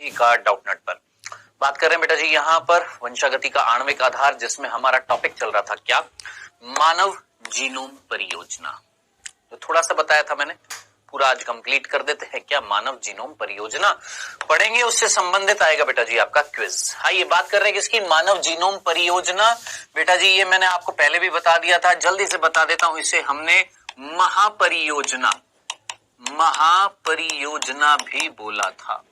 का डाउटनट पर बात कर रहे हैं बेटा जी यहाँ पर वंशागति का आणविक आधार, जिसमें हमारा टॉपिक चल रहा था क्या, मानव जीनोम परियोजना। तो थोड़ा सा बताया था मैंने, पूरा आज कंप्लीट कर देते हैं क्या, मानव जीनोम परियोजना पढ़ेंगे, उससे संबंधित आएगा बेटा जी आपका क्विज। हाँ, ये बात कर रहे हैं किसकी, मानव जीनोम परियोजना। बेटा जी ये मैंने आपको पहले भी बता दिया था, जल्दी से बता देता हूं, इसे हमने महापरियोजना भी बोला था,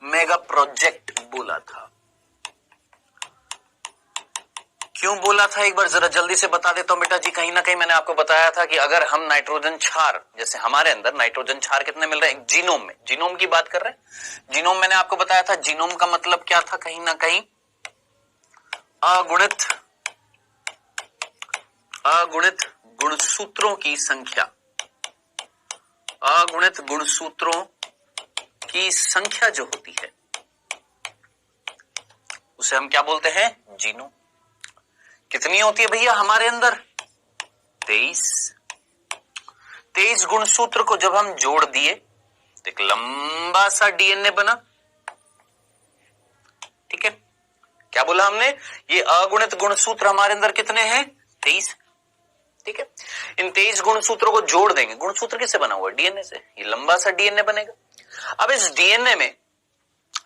मेगा प्रोजेक्ट बोला था। क्यों बोला था एक बार जरा जल्दी से बता देता हूं बेटा जी। कहीं ना कहीं मैंने आपको बताया था कि अगर हम नाइट्रोजन क्षार, जैसे हमारे अंदर नाइट्रोजन क्षार कितने मिल रहे हैं जीनोम में, जीनोम की बात कर रहे हैं। जीनोम मैंने आपको बताया था, जीनोम का मतलब क्या था, कहीं ना कहीं अगुणित गुणसूत्रों की संख्या, अगुणित गुणसूत्रों की संख्या जो होती है उसे हम क्या बोलते हैं, जीनोम। कितनी होती है भैया हमारे अंदर, 23 गुणसूत्र को जब हम जोड़ दिए तो एक लंबा सा डीएनए बना। ठीक है, क्या बोला हमने, ये अगुणित गुणसूत्र हमारे अंदर कितने हैं, 23। ठीक है, इन 23 गुणसूत्रों को जोड़ देंगे। गुणसूत्र किससे बना हुआ है, डीएनए से, ये लंबा सा डीएनए बनेगा। अब इस डीएनए में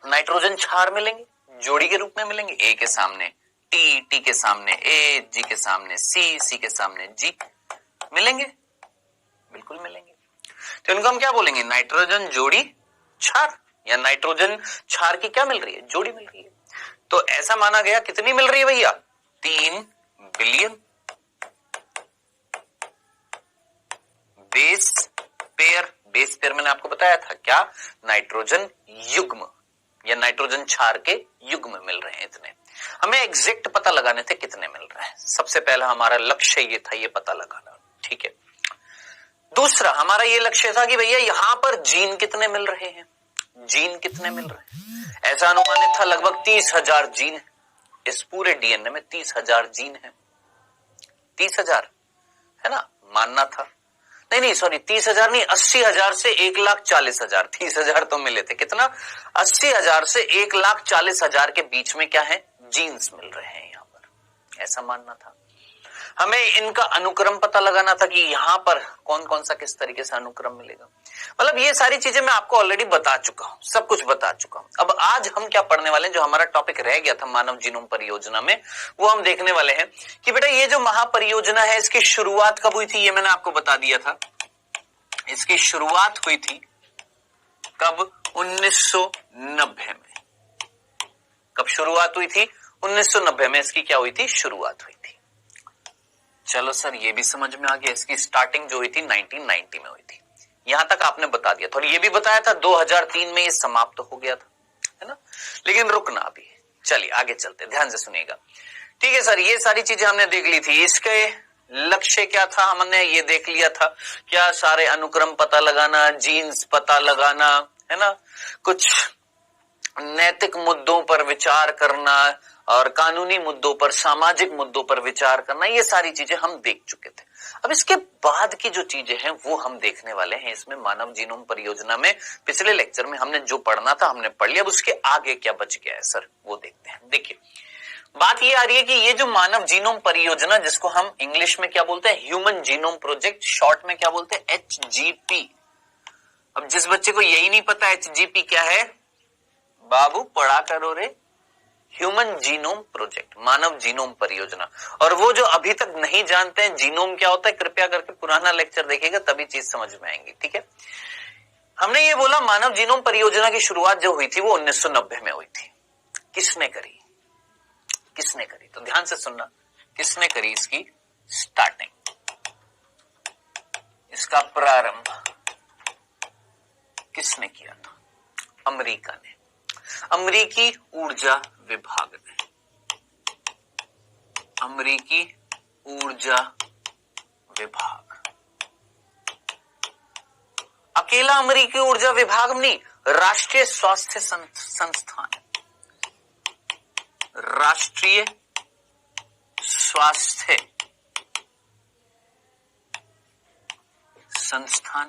नाइट्रोजन क्षार मिलेंगे, जोड़ी के रूप में मिलेंगे, ए के सामने टी, टी के सामने ए, जी के सामने सी, सी के सामने जी, मिलेंगे, बिल्कुल मिलेंगे। तो इनको हम क्या बोलेंगे, नाइट्रोजन जोड़ी क्षार, या नाइट्रोजन क्षार की क्या मिल रही है, जोड़ी मिल रही है। तो ऐसा माना गया, कितनी मिल रही है भैया, 3 billion base pair. Base pair मैंने आपको बताया था क्या, नाइट्रोजन युग्म या नाइट्रोजन क्षार के युग्म मिल रहे हैं इतने। हमें एग्जैक्ट पता लगाने थे कितने मिल रहे हैं, सबसे पहला हमारा लक्ष्य ये था, ये पता लगाना। ठीक है, दूसरा हमारा ये लक्ष्य था कि भैया यहां पर जीन कितने मिल रहे हैं, जीन कितने मिल रहे हैं। ऐसा अनुमानित था लगभग 30,000 जीन, इस पूरे डीएनए में 30,000 जीन है। 30,000 है ना, मानना था, नहीं सॉरी 30,000 नहीं, 80,000 से 1,40,000, 30,000 तो मिले थे, कितना, 80,000 से 1,40,000 के बीच में क्या है, जीन्स मिल रहे हैं यहां पर, ऐसा मानना था। हमें इनका अनुक्रम पता लगाना था कि यहां पर कौन कौन सा किस तरीके से अनुक्रम मिलेगा। मतलब ये सारी चीजें मैं आपको ऑलरेडी बता चुका हूं, सब कुछ बता चुका हूं। अब आज हम क्या पढ़ने वाले हैं, जो हमारा टॉपिक रह गया था मानव जीनोम परियोजना में, वो हम देखने वाले हैं कि बेटा ये जो महापरियोजना है इसकी शुरुआत कब हुई थी, ये मैंने आपको बता दिया था। इसकी शुरुआत हुई थी कब, 1990 में। कब शुरुआत हुई थी, 1990 में इसकी क्या हुई थी, शुरुआत हुई थी। चलो सर ये भी समझ में आ गया, इसकी स्टार्टिंग जो हुई थी 1990 में हुई थी, यहां तक आपने बता दिया था। और ये भी बताया था 2003 में ये समाप्त हो गया था, है ना, लेकिन रुकना अभी, चलिए आगे चलते, ध्यान से सुनिएगा। ठीक है सर, ये सारी चीजें हमने देख ली थी, इसके लक्ष्य क्या था हमने ये देख लिया था, क्या सारे अनुक्रम पता लगाना, जीन्स पता लगाना, है ना, कुछ नैतिक मुद्दों पर विचार करना और कानूनी मुद्दों पर, सामाजिक मुद्दों पर विचार करना, ये सारी चीजें हम देख चुके थे। अब इसके बाद की जो चीजें हैं वो हम देखने वाले हैं इसमें मानव जीनोम परियोजना में। पिछले लेक्चर में हमने जो पढ़ना था हमने पढ़ लिया, अब उसके आगे क्या बच गया है सर वो देखते हैं। देखिए बात ये आ रही है कि ये जो मानव जीनोम परियोजना, जिसको हम इंग्लिश में क्या बोलते हैं, ह्यूमन जीनोम प्रोजेक्ट, शॉर्ट में क्या बोलते हैं, HGP। अब जिस बच्चे को यही नहीं पता HGP क्या है, बाबू पढ़ा करो रे, ह्यूमन जीनोम प्रोजेक्ट, मानव जीनोम परियोजना। और वो जो अभी तक नहीं जानते हैं जीनोम क्या होता है, कृपया करके पुराना लेक्चर देखिएगा तभी चीज समझ में आएंगी। ठीक है, हमने ये बोला मानव जीनोम परियोजना की शुरुआत जो हुई थी वो 1990 में हुई थी। किसने करी, किसने करी, तो ध्यान से सुनना, किसने करी इसकी स्टार्टिंग, इसका प्रारंभ किसने किया था, अमेरिका ने, अमेरिकी ऊर्जा विभाग ने, अमेरिकी ऊर्जा विभाग। अकेला अमेरिकी ऊर्जा विभाग नहीं, राष्ट्रीय स्वास्थ्य संस्थान, राष्ट्रीय स्वास्थ्य संस्थान,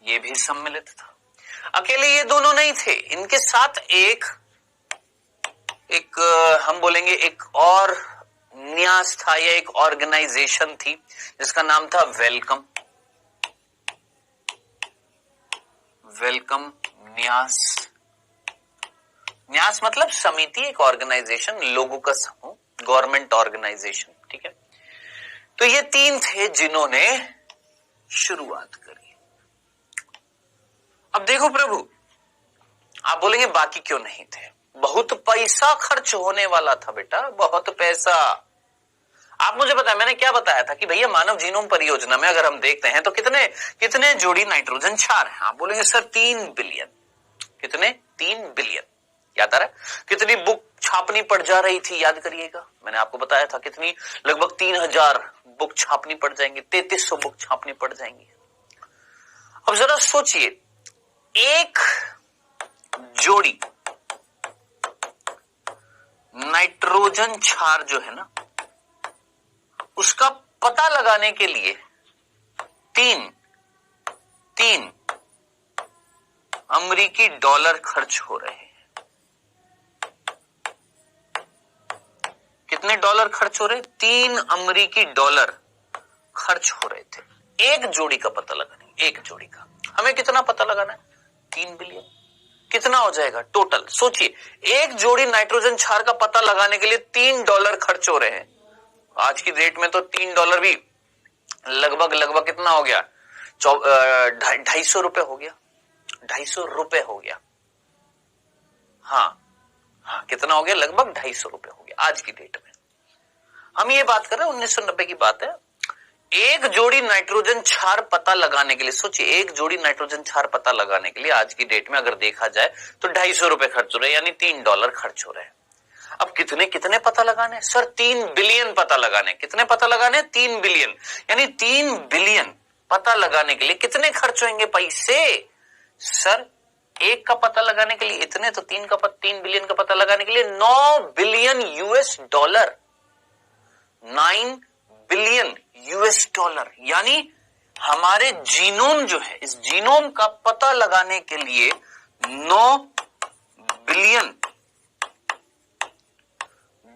ये भी सम्मिलित था। अकेले ये दोनों नहीं थे, इनके साथ एक हम बोलेंगे एक और न्यास था या एक ऑर्गेनाइजेशन थी जिसका नाम था वेलकम न्यास। न्यास मतलब समिति, एक ऑर्गेनाइजेशन, लोगों का समूह, गवर्नमेंट ऑर्गेनाइजेशन, ठीक है। तो ये तीन थे जिन्होंने शुरुआत करी। अब देखो प्रभु, आप बोलेंगे बाकी क्यों नहीं थे? बहुत पैसा खर्च होने वाला था बेटा, बहुत पैसा। आप मुझे बताएं, मैंने क्या बताया था कि भैया मानव जीनोम परियोजना में अगर हम देखते हैं तो कितने जोड़ी नाइट्रोजन क्षार हैं? आप बोलेंगे सर 3 बिलियन। कितने? 3 बिलियन। याद आ रहा है? कितनी बुक छापनी पड़ जा रही थी, याद करिएगा। मैंने आपको बताया था कितनी, लगभग 3000 बुक छापनी पड़ जाएंगी, 3300 बुक छापनी पड़ जाएंगी। अब जरा सोचिए, एक जोड़ी नाइट्रोजन क्षार जो है ना, उसका पता लगाने के लिए तीन अमेरिकी डॉलर खर्च हो रहे हैं। कितने डॉलर खर्च हो रहे? 3 अमेरिकी डॉलर खर्च हो रहे थे एक जोड़ी का पता लगाने। एक जोड़ी का हमें कितना पता लगाना है? 3 बिलियन। कितना हो जाएगा टोटल? सोचिए, एक जोड़ी नाइट्रोजन क्षार का पता लगाने के लिए $3 खर्च हो रहे हैं। आज की डेट में तो $3 भी लगभग कितना हो गया? 250 रुपए हो गया। 250 रुपए हो गया। हाँ, कितना हो गया? लगभग 250 रुपए हो गया आज की डेट में। हम ये बात कर रहे हैं 1990 की बात है। एक जोड़ी नाइट्रोजन क्षार पता लगाने के लिए, सोचिए, एक जोड़ी नाइट्रोजन क्षार पता लगाने के लिए आज की डेट में अगर देखा जाए तो 250 रुपए खर्च हो रहे हैं, यानी $3 खर्च हो रहे हैं। अब कितने पता लगाने? सर 3 बिलियन पता लगाने। कितने पता लगाने? 3 बिलियन। यानी 3 बिलियन पता लगाने के लिए कितने खर्च होंगे पैसे? सर एक का पता लगाने के लिए इतने, तो 3 बिलियन का पता लगाने के लिए 9 बिलियन $। 9 बिलियन $। यानी हमारे जीनोम जो है, इस जीनोम का पता लगाने के लिए 9 बिलियन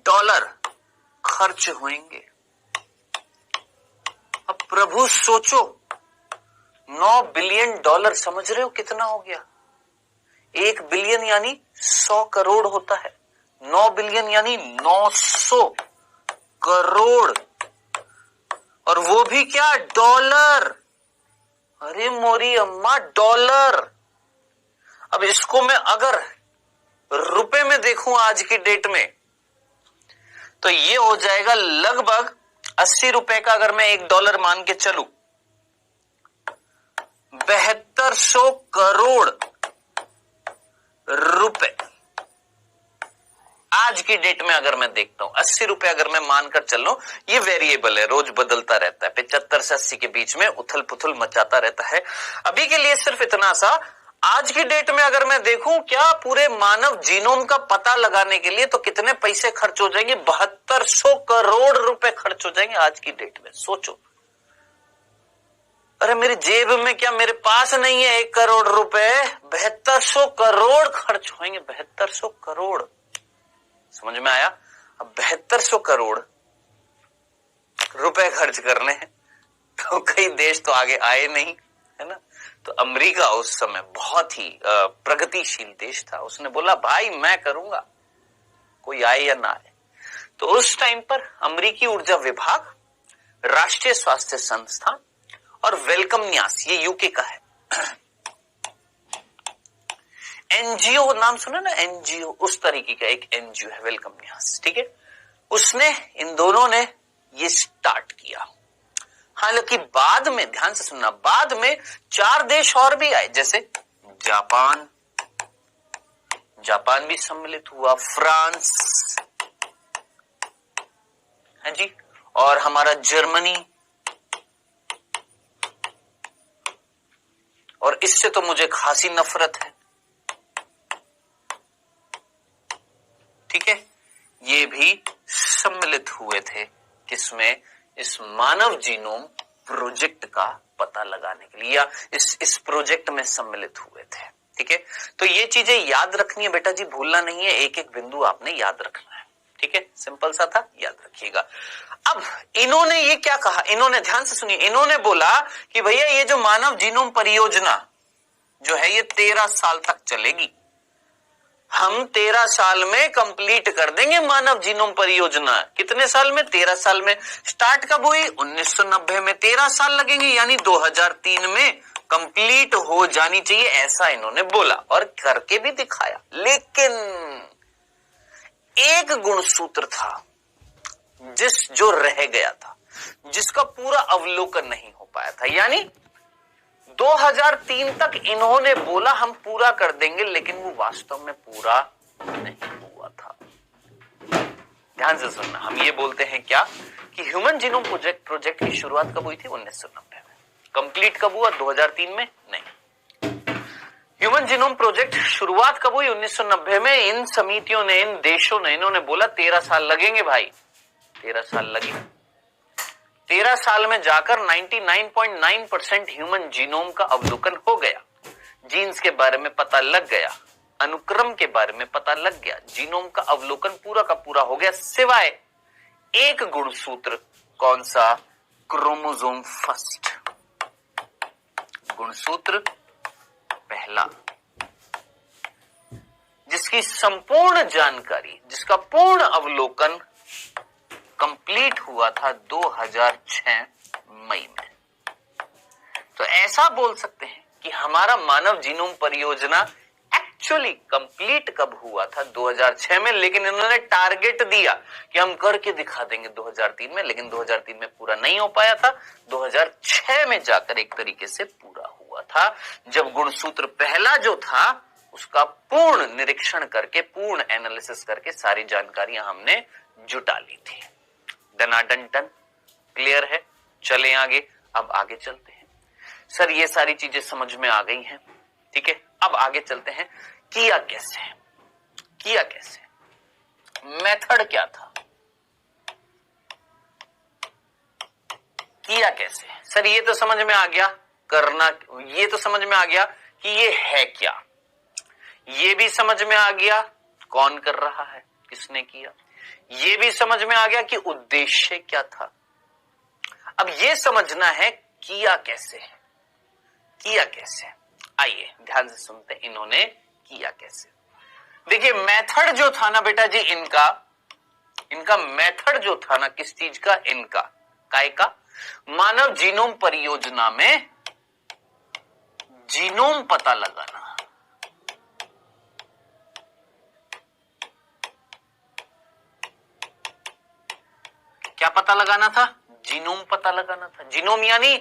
$। खर्च होंगे। अब प्रभु सोचो, 9 बिलियन $। समझ रहे हो कितना हो गया? 1 बिलियन यानी 100 करोड़ होता है। 9 बिलियन यानी 900 करोड़, और वो भी क्या? डॉलर। अरे मोरी अम्मा, डॉलर। अब इसको मैं अगर रुपए में देखूं आज की डेट में, तो ये हो जाएगा लगभग 80 रुपए का। अगर मैं $1 मान के चलूं, 7200 करोड़ रुपए आज की डेट में अगर मैं देखता हूं। 80 रुपए अगर मैं मानकर चल लूं, ये वेरिएबल है, रोज बदलता रहता है, 75 से 80 के बीच में उथल पुथल मचाता रहता है। अभी के लिए सिर्फ इतना सा, आज की डेट में अगर मैं देखूं, क्या पूरे मानव जीनोम का पता लगाने के लिए तो कितने पैसे खर्च हो जाएंगे? 7200 करोड़ रुपए खर्च हो जाएंगे आज की डेट में। सोचो, अरे मेरी जेब में क्या, मेरे पास नहीं है 1 करोड़ रुपए, 7200 करोड़ खर्च होंगे। 7200 करोड़, समझ में आया? अब 7200 करोड़ रुपए खर्च करने हैं तो कई देश तो आगे आए नहीं, है ना। तो अमेरिका उस समय बहुत ही प्रगतिशील देश था। उसने बोला भाई मैं करूंगा, कोई आए या ना आए। तो उस टाइम पर अमेरिकी ऊर्जा विभाग, राष्ट्रीय स्वास्थ्य संस्थान और वेलकम न्यास, ये यूके का है। एनजीओ नाम सुना ना, एनजीओ, उस तरीके का एक एनजीओ है वेलकम न्यास, ठीक है। उसने, इन दोनों ने ये स्टार्ट किया। हालांकि बाद में, ध्यान से सुनना, बाद में 4 देश और भी आए, जैसे जापान भी सम्मिलित हुआ, फ्रांस है जी, और हमारा जर्मनी, और इससे तो मुझे खासी नफरत है, ठीक है। ये भी सम्मिलित हुए थे किसमें? इस मानव जीनोम प्रोजेक्ट का पता लगाने के लिए, या इस प्रोजेक्ट में सम्मिलित हुए थे। ठीक है, तो ये चीजें याद रखनी है बेटा जी, भूलना नहीं है, एक एक बिंदु आपने याद रखना है। ठीक है, सिंपल सा था, याद रखिएगा। अब इन्होंने ये क्या कहा, इन्होंने ध्यान से सुनिए, इन्होंने बोला कि भैया ये जो मानव जीनोम परियोजना जो है ये 13 साल तक चलेगी, हम 13 साल में कंप्लीट कर देंगे मानव जीनोम परियोजना। कितने साल में? 13 साल में। स्टार्ट कब हुई? 1990 में। 13 साल लगेंगे, यानी 2003 में कंप्लीट हो जानी चाहिए, ऐसा इन्होंने बोला और करके भी दिखाया। लेकिन एक गुणसूत्र था जो रह गया था, जिसका पूरा अवलोकन नहीं हो पाया था, यानी 2003 तक इन्होंने बोला हम पूरा कर देंगे, लेकिन वो वास्तव में पूरा नहीं हुआ था। ध्यान से सुनना, हम ये बोलते हैं क्या कि ह्यूमन जीनोम प्रोजेक्ट की शुरुआत कब हुई थी? 1990 में। कंप्लीट कब हुआ? 2003 में नहीं। ह्यूमन जीनोम प्रोजेक्ट शुरुआत कब हुई? 1990 में। इन समितियों ने, इन देशों ने, इन्होंने बोला 13 साल लगेंगे भाई, 13 साल लगे। 13 साल में जाकर 99.9% ह्यूमन जीनोम का अवलोकन हो गया, जीन्स के बारे में पता लग गया, अनुक्रम के बारे में पता लग गया, जीनोम का अवलोकन पूरा का पूरा हो गया, सिवाय एक गुणसूत्र। कौन सा? क्रोमोसोम फर्स्ट, गुणसूत्र पहला, जिसकी संपूर्ण जानकारी, जिसका पूर्ण अवलोकन कंप्लीट हुआ था 2006 मई में। तो ऐसा बोल सकते हैं कि हमारा मानव जीनोम परियोजना एक्चुअली कंप्लीट कब हुआ था? 2006 में। लेकिन इन्होंने टारगेट दिया कि हम करके दिखा देंगे 2003 में, लेकिन 2003 में पूरा नहीं हो पाया था। 2006 में जाकर एक तरीके से पूरा हुआ था, जब गुणसूत्र पहला जो था उसका पूर्ण निरीक्षण करके, पूर्ण एनालिसिस करके सारी जानकारियां हमने जुटा ली थी। दनादन टन, क्लियर है? चले आगे। अब आगे चलते हैं। सर ये सारी चीजें समझ में आ गई हैं, ठीक है। अब आगे चलते हैं, किया कैसे, किया कैसे, मेथड क्या था, किया कैसे। सर ये तो समझ में आ गया, करना, ये तो समझ में आ गया कि ये है क्या, ये भी समझ में आ गया कौन कर रहा है, किसने किया, ये भी समझ में आ गया कि उद्देश्य क्या था। अब ये समझना है किया कैसे है, किया कैसे। आइए ध्यान से सुनते हैं इन्होंने किया कैसे। देखिए मेथड जो था ना बेटा जी, इनका मेथड जो था ना, किस चीज का? इनका काय का? मानव जीनोम परियोजना में जीनोम पता लगाना। क्या पता लगाना था? जीनोम पता लगाना था। जीनोम यानी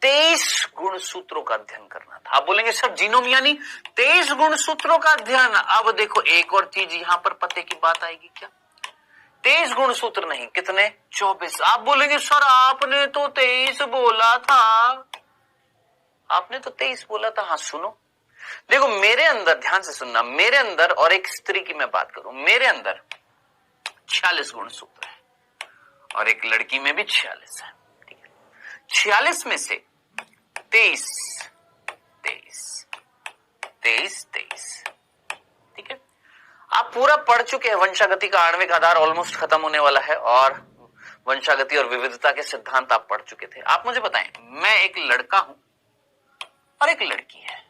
23 गुणसूत्रों का अध्ययन करना था। आप बोलेंगे सर जीनोम यानी 23 गुणसूत्रों का अध्ययन। अब देखो एक और चीज यहां पर पते की बात आएगी, क्या 23 गुणसूत्र नहीं, कितने? 24। आप बोलेंगे सर आपने तो 23 बोला था, आपने तो 23 बोला था। हाँ सुनो, देखो मेरे अंदर, ध्यान से सुनना, मेरे अंदर, और एक स्त्री की मैं बात करूं, मेरे अंदर 46 गुणसूत्र है और एक लड़की में भी 46 है, ठीक है। 46 में से 23, 23, 23, 23, ठीक है। आप पूरा पढ़ चुके हैं, वंशागति का आणविक आधार ऑलमोस्ट खत्म होने वाला है, और वंशागति और विविधता के सिद्धांत आप पढ़ चुके थे। आप मुझे बताएं, मैं एक लड़का हूं और एक लड़की है,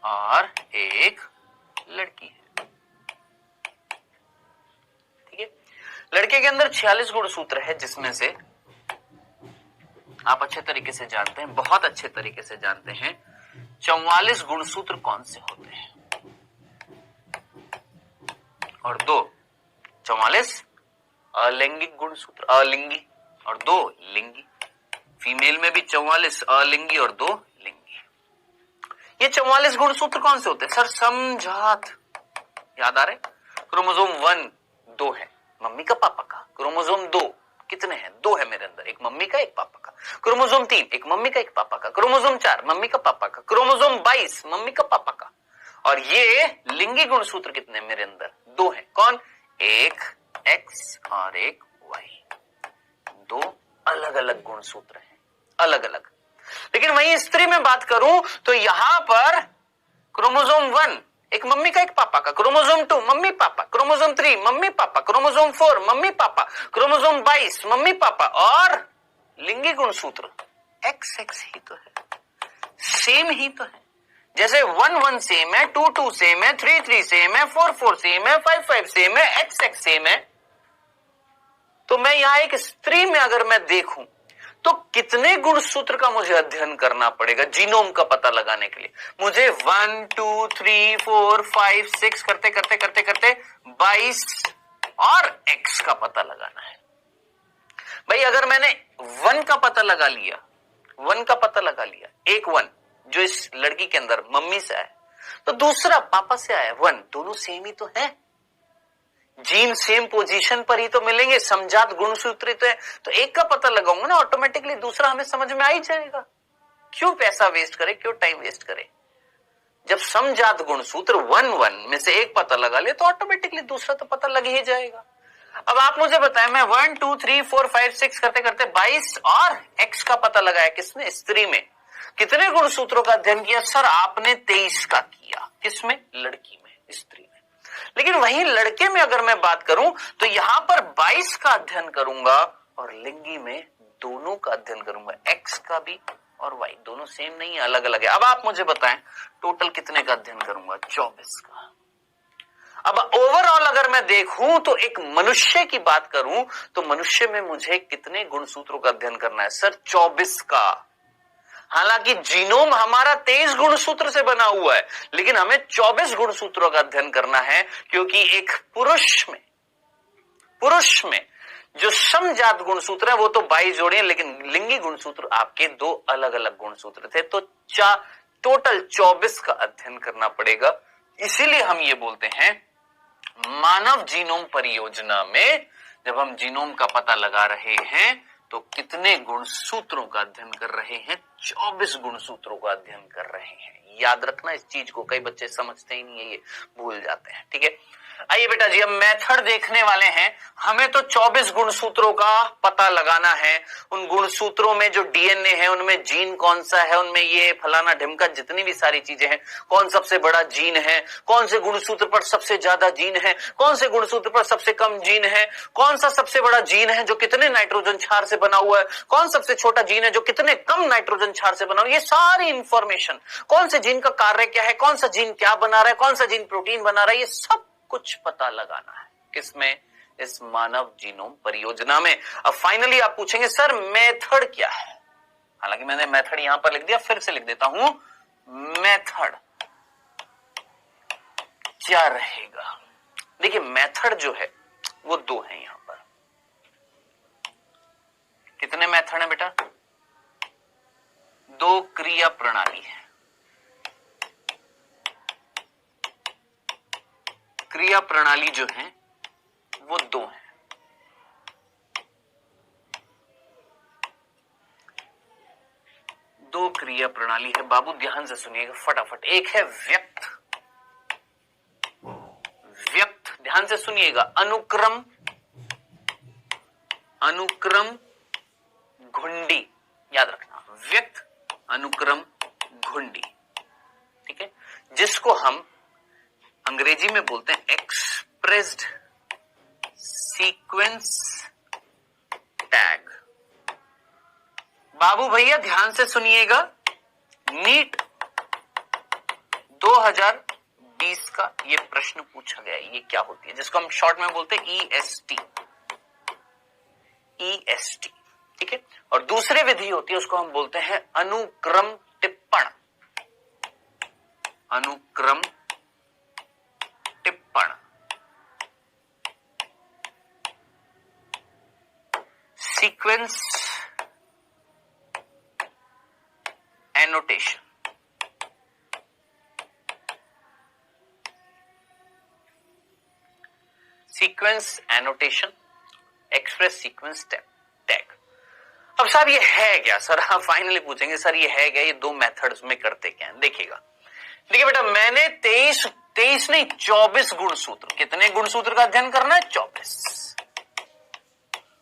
और एक लड़की है, ठीक है। लड़के के अंदर 46 गुणसूत्र है, जिसमें से आप अच्छे तरीके से जानते हैं, बहुत अच्छे तरीके से जानते हैं, 44 गुणसूत्र कौन से होते हैं, और 44 अलैंगिक गुणसूत्र, अलिंगी, और 2 लिंगी। फीमेल में भी 44 अलिंगी और 2 लिंगी। ये 44 गुणसूत्र कौन से होते हैं? सर समझात, याद आ रहे? क्रोमोसोम 1 2 है, मम्मी का पापा का। क्रोमोसोम 2 कितने हैं? 2 है मेरे अंदर, एक मम्मी का एक पापा का। क्रोमोसोम 3 एक मम्मी का एक पापा का। क्रोमोसोम 4 मम्मी का पापा का। क्रोमोसोम 22 मम्मी का पापा का। और ये लिंगी गुणसूत्र कितने मेरे अंदर? 2 है। कौन? एक एक्स और एक वाई। 2 अलग अलग गुणसूत्र हैं, अलग अलग। लेकिन वहीं स्त्री में बात करूं तो यहां पर क्रोमोसोम 1 एक मम्मी का एक पापा का, chromosome 2 mummy papa, chromosome 3 mummy papa, chromosome 4 mummy papa, chromosome 22 mummy papa, और लिंगी गुणसूत्र XX ही तो है, सेम ही तो है। जैसे 1 सेम है, 2 सेम है, 3 सेम है, 4 सेम है, 5 सेम है, XX सेम है। तो मैं यहां एक स्त्री में अगर मैं देखूं तो कितने गुणसूत्र का मुझे अध्ययन करना पड़ेगा जीनोम का पता लगाने के लिए? मुझे 1 2 3 4 5 6 करते करते करते करते 22 और X का पता लगाना है। भाई अगर मैंने 1 का पता लगा लिया, 1 का पता लगा लिया, एक 1 जो इस लड़की के अंदर मम्मी से आया, तो दूसरा पापा से आया 1, दोनों सेम ही तो है, जीन सेम पोजीशन पर ही तो मिलेंगे, समजात गुणसूत्र तो है, तो एक का पता लगाऊंगा ना, ऑटोमेटिकली दूसरा हमें समझ में आ ही जाएगा। क्यों पैसा वेस्ट करे, क्यों टाइम वेस्ट करे? जब समजात गुणसूत्र 1 में से एक पता लगा ले तो ऑटोमेटिकली दूसरा तो पता लग ही जाएगा। अब आप मुझे बताएं, मैं 1 2 3 4 5 6 करते करते 22 और X का पता लगाया, किसने? स्त्री में। कितने गुणसूत्रों का अध्ययन किया? सर आपने 23 का किया। किसमें? लड़की में, स्त्री में। लेकिन वहीं लड़के में अगर मैं बात करूं तो यहां पर 22 का अध्ययन करूंगा और लिंगी में दोनों का अध्ययन करूंगा, X का भी और Y, दोनों सेम नहीं है, अलग अलग है। अब आप मुझे बताएं टोटल कितने का अध्ययन करूंगा? 24 का। अब ओवरऑल अगर मैं देखूं तो एक मनुष्य की बात करूं तो मनुष्य में मुझे कितने गुणसूत्रों का अध्ययन करना है? सर 24 का। हालांकि जीनोम हमारा 23 गुणसूत्र से बना हुआ है, लेकिन हमें 24 गुणसूत्रों का अध्ययन करना है, क्योंकि एक पुरुष में जो समजात गुणसूत्र है वो तो 22 जोड़े हैं, लेकिन लिंगी गुणसूत्र आपके 2 अलग अलग गुणसूत्र थे, तो टोटल 24 का अध्ययन करना पड़ेगा। इसीलिए हम ये बोलते हैं मानव जीनोम परियोजना में जब हम जीनोम का पता लगा रहे हैं तो कितने गुणसूत्रों का अध्ययन कर रहे हैं? 24 गुणसूत्रों का अध्ययन कर रहे हैं। याद रखना इस चीज को, कई बच्चे समझते ही नहीं है, ये भूल जाते हैं। ठीक है, आइए बेटा जी, अब मेथड देखने वाले हैं। हमें तो 24 गुणसूत्रों का पता लगाना है। उन गुणसूत्रों में जो डीएनए है, उनमें जीन कौन सा है, उनमें ये फलाना ढिमका जितनी भी सारी चीजें हैं, कौन सबसे बड़ा जीन है, कौन से गुणसूत्र पर सबसे ज्यादा जीन है, कौन से गुणसूत्र पर सबसे कम जीन है, कौन सा सबसे बड़ा जीन है जो कितने नाइट्रोजन क्षार से बना हुआ है, कौन सबसे छोटा जीन है जो कितने कम नाइट्रोजन क्षार से बना हुआ है, ये सारी इंफॉर्मेशन, कौन से जीन का कार्य क्या है, कौन सा जीन क्या बना रहा है, कौन सा जीन प्रोटीन बना रहा है, ये सब कुछ पता लगाना है। किसमें? इस मानव जीनोम परियोजना में। अब फाइनली आप पूछेंगे सर मेथड क्या है? हालांकि मैंने मेथड यहां पर लिख दिया, फिर से लिख देता हूं, मेथड क्या रहेगा? देखिए मेथड जो है वो 2 है यहां पर। कितने मेथड है बेटा? 2 क्रिया प्रणाली है। क्रिया प्रणाली जो है वो 2 है। दो क्रिया प्रणाली है बाबू, ध्यान से सुनिएगा फटाफट। एक है व्यक्त, ध्यान से सुनिएगा, अनुक्रम घुंडी, याद रखना, व्यक्त अनुक्रम घुंडी। ठीक है, जिसको हम अंग्रेजी में बोलते हैं एक्सप्रेस्ड सीक्वेंस टैग। बाबू भैया ध्यान से सुनिएगा, नीट 2020 का ये प्रश्न पूछा गया है, ये क्या होती है, जिसको हम शॉर्ट में बोलते हैं EST। ठीक है, और दूसरी विधि होती है उसको हम बोलते हैं अनुक्रम टिप्पण। अनुक्रम टिप्पण, sequence annotation. Sequence annotation, express sequence tag. अब सर ये है क्या? सर आप फाइनली पूछेंगे सर ये है क्या, ये 2 मेथड्स में करते क्या है? देखिएगा, देखिए बेटा, मैंने 23 नहीं 24 गुणसूत्र, कितने गुणसूत्र का अध्ययन करना है? 24।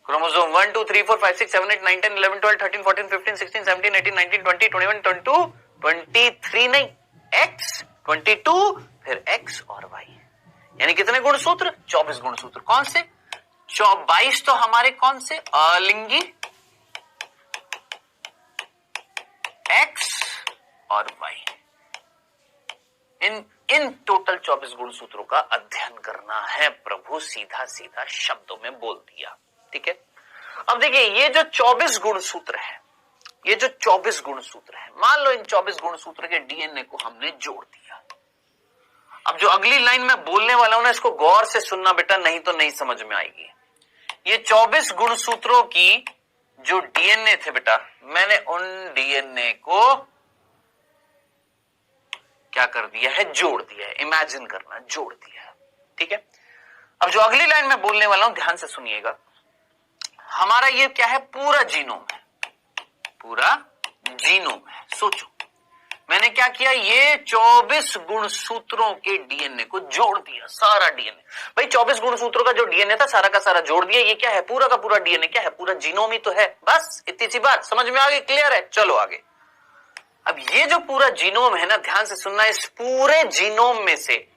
क्रोमोसोम 1 2 3 4 5 6 7 8 9 10 11 12 13 14 15 16 17 18 19 20 21 22 23 नहीं, x 22 फिर x और y, यानी कितने गुणसूत्र? 24 गुणसूत्र। कौन से? 22 तो हमारे कौन से? अलिंगी x और y। इन टोटल 24 गुणसूत्रों का अध्ययन करना है प्रभु, सीधा सीधा शब्दों में बोल दिया। ठीक है, अब देखिए ये जो 24 गुणसूत्र है, ये जो 24 गुणसूत्र है, मान लो इन 24 गुणसूत्र के डीएनए को हमने जोड़ दिया। अब जो अगली लाइन में बोलने वाला हूं ना, इसको गौर से सुनना बेटा, नहीं तो नहीं समझ में आएगी। ये 24 गुणसूत्रों की जो डीएनए थे बेटा, मैंने उन डीएनए को क्या कर दिया है? जोड़ दिया है। इमेजिन करना, जोड़ दिया है। ठीक है, अब जो अगली लाइन में बोलने वाला हूं ध्यान से सुनिएगा। हमारा ये क्या है? पूरा जीनोम है, पूरा जीनोम है। सोचो मैंने क्या किया? ये 24 गुणसूत्रों के डीएनए को जोड़ दिया, सारा डीएनए। भाई 24 गुणसूत्रों का जो डीएनए था सारा का सारा जोड़ दिया। ये क्या है? पूरा का पूरा डीएनए क्या है? पूरा जीनोम ही तो है। बस इतनी सी बात समझ में आ गई? क्लियर है? चलो आगे। अब ये जो पूरा जीनोम है ना, ध्यान से सुनना, इस पूरे जीनोम में से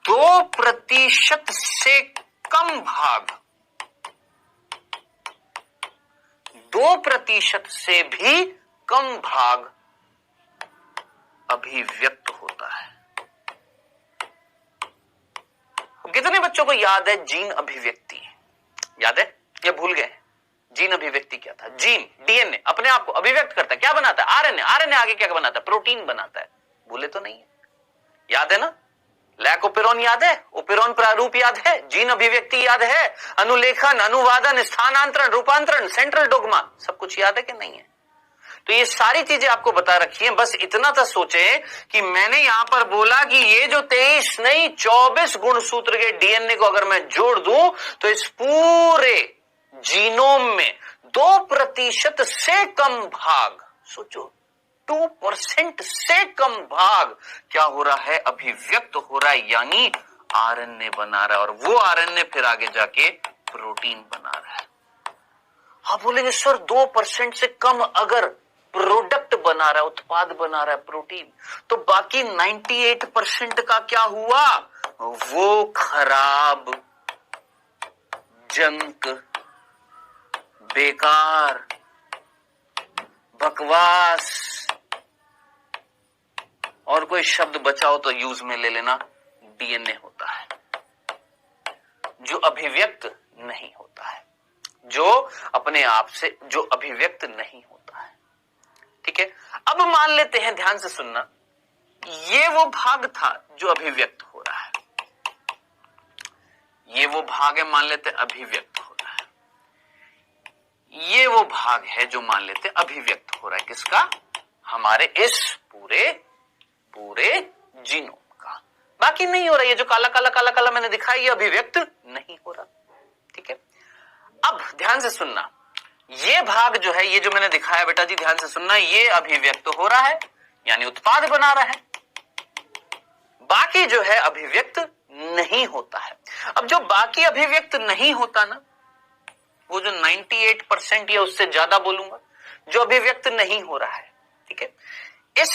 2% से कम भाग, 2% से भी कम भाग अभिव्यक्त होता है। कितने बच्चों को याद है जीन अभिव्यक्ति? याद है या भूल गए? जीन अभिव्यक्ति क्या था? जीन डीएनए अपने आप को अभिव्यक्त करता है, क्या बनाता है? आरएनए। आरएनए आगे क्या बनाता है? प्रोटीन बनाता है। भूले तो नहीं है? याद है ना? लैक ओपेरॉन याद है? ओपेरॉन प्रारूप याद है? जीन अभिव्यक्ति याद है? अनुलेखन, अनुवादन, स्थानांतरण, रूपांतरण, सेंट्रल डोग्मा, सब कुछ याद है कि नहीं है? तो ये सारी चीजें आपको बता रखी हैं। बस इतना तो सोचे कि मैंने यहां पर बोला कि ये जो 23 नहीं 24 गुणसूत्र के डीएनए को अगर मैं जोड़ दूं तो इस पूरे जीनोम में 2% से कम भाग, सोचो 2% से कम भाग क्या हो रहा है? अभिव्यक्त हो रहा है, यानी आरएनए बना रहा है, और वो आरएनए फिर आगे जाके प्रोटीन बना रहा है। आप बोलेंगे सर 2% से कम अगर प्रोडक्ट बना रहा है, उत्पाद बना रहा है प्रोटीन, तो बाकी 98% का क्या हुआ? वो खराब, जंक, बेकार, बकवास, और कोई शब्द बचाओ तो यूज में ले लेना, डीएनए होता है जो अभिव्यक्त नहीं होता है, जो अपने आप से जो अभिव्यक्त नहीं होता है। ठीक है, अब मान लेते हैं, ध्यान से सुनना, ये वो भाग था जो अभिव्यक्त हो रहा है, ये वो भाग है, मान लेते अभिव्यक्त हो रहा है, ये वो भाग है जो मान लेते अभिव्यक्त हो रहा है। किसका? हमारे इस पूरे जीनोम का। बाकी नहीं हो रहा, ये जो काला काला काला काला मैंने दिखाया ये अभिव्यक्त नहीं हो रहा। ठीक है, अब ध्यान से सुनना, ये भाग जो है, ये जो मैंने दिखाया बेटा जी ध्यान से सुनना, ये अभिव्यक्त हो रहा है यानी उत्पाद बना रहा है, बाकी जो है अभिव्यक्त नहीं होता है। अब जो बाकी अभिव्यक्त नहीं होता ना, वो जो 98% या उससे ज्यादा बोलूंगा जो अभिव्यक्त नहीं हो रहा है, ठीक है, इस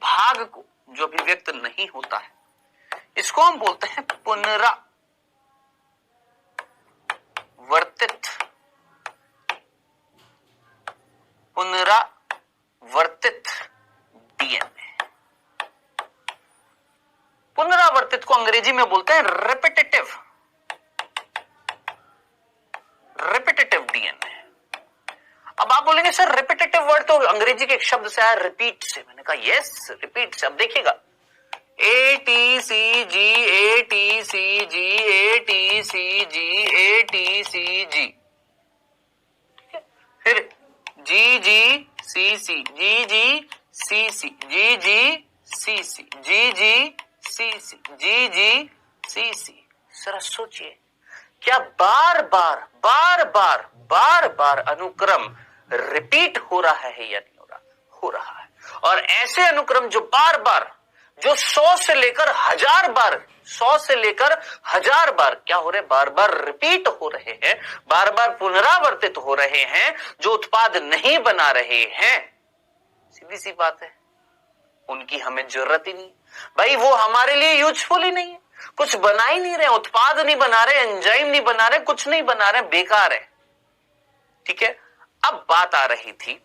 भाग को जो अभिव्यक्त नहीं होता है इसको हम बोलते हैं पुनरावर्तित डीएनए। पुनरावर्तित को अंग्रेजी में बोलते हैं रिपीटेटिव डीएनए। अब आप बोलेंगे सर रिपीटेटिव वर्ड तो अंग्रेजी के एक शब्द से आया रिपीट से। मैंने कहा यस, रिपीट से। अब देखिएगा ATCG ATCG ATCG ATCG, फिर GGCC GGCC GGCC GGCC GGCC। जरा सोचिए, क्या बार बार अनुक्रम रिपीट हो रहा है या नहीं हो रहा? हो रहा है। और ऐसे अनुक्रम जो बार बार जो 100 से लेकर 1000 बार, 100 से लेकर 1000 बार क्या हो रहे, बार बार रिपीट हो रहे हैं, बार बार पुनरावर्तित हो रहे हैं, जो उत्पाद नहीं बना रहे हैं, सीधी सी बात है उनकी हमें जरूरत ही नहीं भाई, वो हमारे लिए यूजफुल ही नहीं है, कुछ बना ही नहीं रहे, उत्पाद नहीं बना रहे, एंजाइम नहीं बना रहे, कुछ नहीं बना रहे, बेकार है। ठीक है, अब बात आ रही थी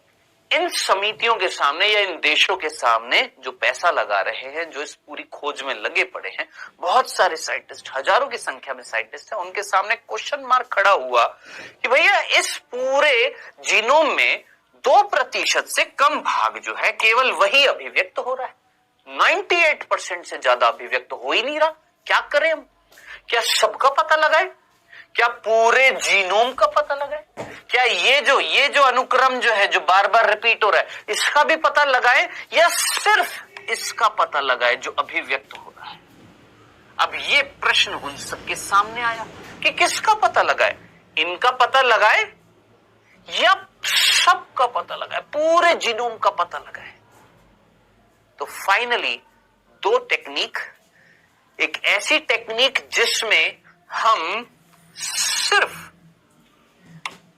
इन समितियों के सामने या इन देशों के सामने जो पैसा लगा रहे हैं, जो इस पूरी खोज में लगे पड़े हैं, बहुत सारे साइंटिस्ट, हजारों की संख्या में साइंटिस्ट हैं, उनके सामने क्वेश्चन मार्क खड़ा हुआ कि भैया इस पूरे जीनोम में 2% से कम भाग जो है केवल वही अभिव्यक्त हो रहा है, 98% से ज्यादा अभिव्यक्त हो ही नहीं रहा, क्या करें हम? क्या सबका पता लगाए? क्या पूरे जीनोम का पता लगाए? क्या ये जो अनुक्रम जो है, जो बार बार रिपीट हो रहा है, इसका भी पता लगाए या सिर्फ इसका पता लगाए जो अभिव्यक्त हो रहा है? अब ये प्रश्न उन सबके सामने आया कि किसका पता लगाए, इनका पता लगाए या सबका पता लगाए, पूरे जीनोम का पता लगाए? तो फाइनली दो टेक्निक, एक ऐसी टेक्निक जिसमें हम सिर्फ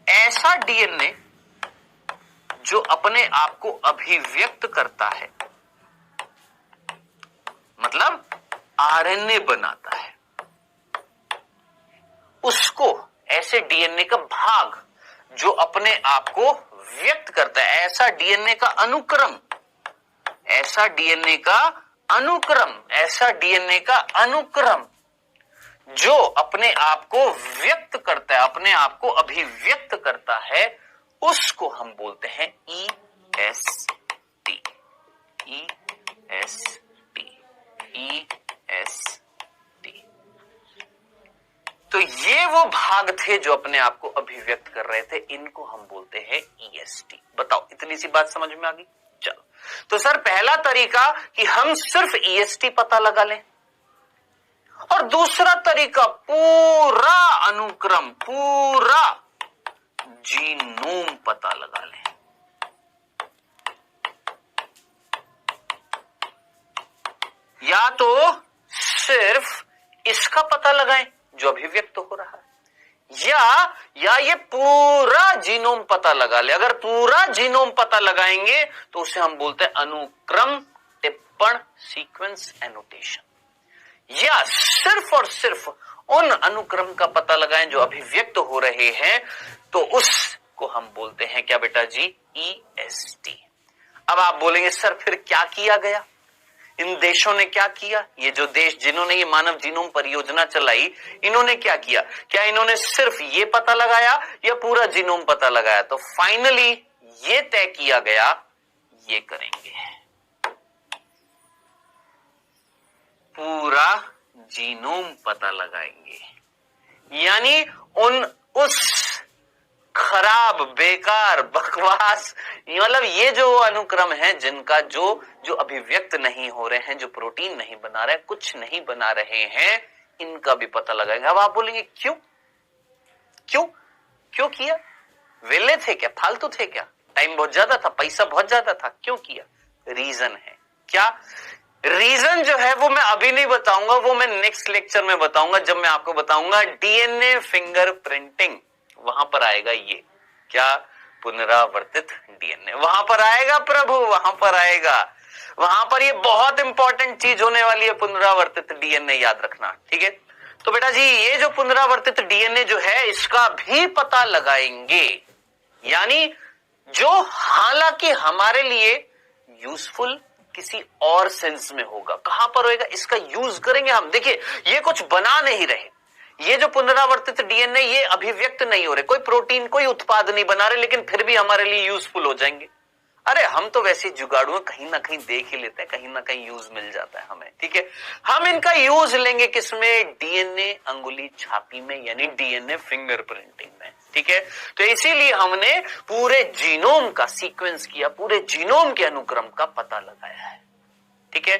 ऐसा डीएनए जो अपने आप को अभिव्यक्त करता है, मतलब आरएनए बनाता है, उसको, ऐसे डीएनए का भाग जो अपने आप को व्यक्त करता है, ऐसा डीएनए का अनुक्रम, ऐसा डीएनए का अनुक्रम, ऐसा डीएनए का अनुक्रम जो अपने आप को व्यक्त करता है, अपने आप को अभिव्यक्त करता है, उसको हम बोलते हैं EST, EST, EST। तो ये वो भाग थे जो अपने आप को अभिव्यक्त कर रहे थे, इनको हम बोलते हैं EST। बताओ, इतनी सी बात समझ में आ गई? चलो, तो सर पहला तरीका कि हम सिर्फ EST पता लगा लें, और दूसरा तरीका पूरा अनुक्रम, पूरा जीनोम पता लगा लें। या तो सिर्फ इसका पता लगाएं जो अभिव्यक्त हो रहा है, या ये पूरा जीनोम पता लगा ले। अगर पूरा जीनोम पता लगाएंगे तो उसे हम बोलते हैं अनुक्रम टिप्पण, सीक्वेंस एनोटेशन। या सिर्फ और सिर्फ उन अनुक्रम का पता लगाएं जो अभिव्यक्त हो रहे हैं, तो उसको हम बोलते हैं क्या बेटा जी? EST। अब आप बोलेंगे सर फिर क्या किया गया, इन देशों ने क्या किया? ये जो देश जिन्होंने ये मानव जीनोम परियोजना चलाई, इन्होंने क्या किया? क्या इन्होंने सिर्फ ये पता लगाया या पूरा जीनोम पता लगाया? तो फाइनली ये तय किया गया, ये करेंगे, पूरा जीनोम पता लगाएंगे। यानी उस खराब, बेकार, बकवास, मतलब ये जो अनुक्रम है जिनका जो अभिव्यक्त नहीं हो रहे हैं, जो प्रोटीन नहीं बना रहे, कुछ नहीं बना रहे हैं, इनका भी पता लगाएंगे। अब आप बोलेंगे क्यों क्यों क्यों किया? वेले थे क्या? फालतू थे क्या? टाइम बहुत ज्यादा था, पैसा बहुत ज्यादा था, क्यों किया? रीजन है क्या? रीजन जो है वो मैं अभी नहीं बताऊंगा, वो मैं नेक्स्ट लेक्चर में बताऊंगा, जब मैं आपको बताऊंगा डीएनए फिंगरप्रिंटिंग। वहां पर आएगा ये क्या? पुनरावर्तित डीएनए वहां पर आएगा प्रभु, वहां पर आएगा, वहां पर ये बहुत इंपॉर्टेंट चीज होने वाली है, पुनरावर्तित डीएनए, याद रखना, ठीक है? तो बेटा जी ये जो पुनरावर्तित डीएनए जो है इसका भी पता लगाएंगे, यानी जो हालांकि हमारे लिए यूजफुल किसी और सेंस में होगा। कहां पर होगा? इसका यूज करेंगे हम। देखिए ये कुछ बना नहीं रहे, ये जो पुनरावर्तित डीएनए ये अभिव्यक्त नहीं हो रहे, कोई प्रोटीन, कोई उत्पाद नहीं बना रहे, लेकिन फिर भी हमारे लिए यूजफुल हो जाएंगे। अरे हम तो वैसे जुगाड़ू हैं, कहीं ना कहीं देख ही लेते हैं, कहीं ना कहीं यूज मिल जाता है हमें, ठीक है? हम इनका यूज लेंगे किसमें? डीएनए अंगुली छापी में, यानी डीएनए फिंगरप्रिंटिंग में, ठीक है? तो इसीलिए हमने पूरे जीनोम का सीक्वेंस किया, पूरे जीनोम के अनुक्रम का पता लगाया है, ठीक है?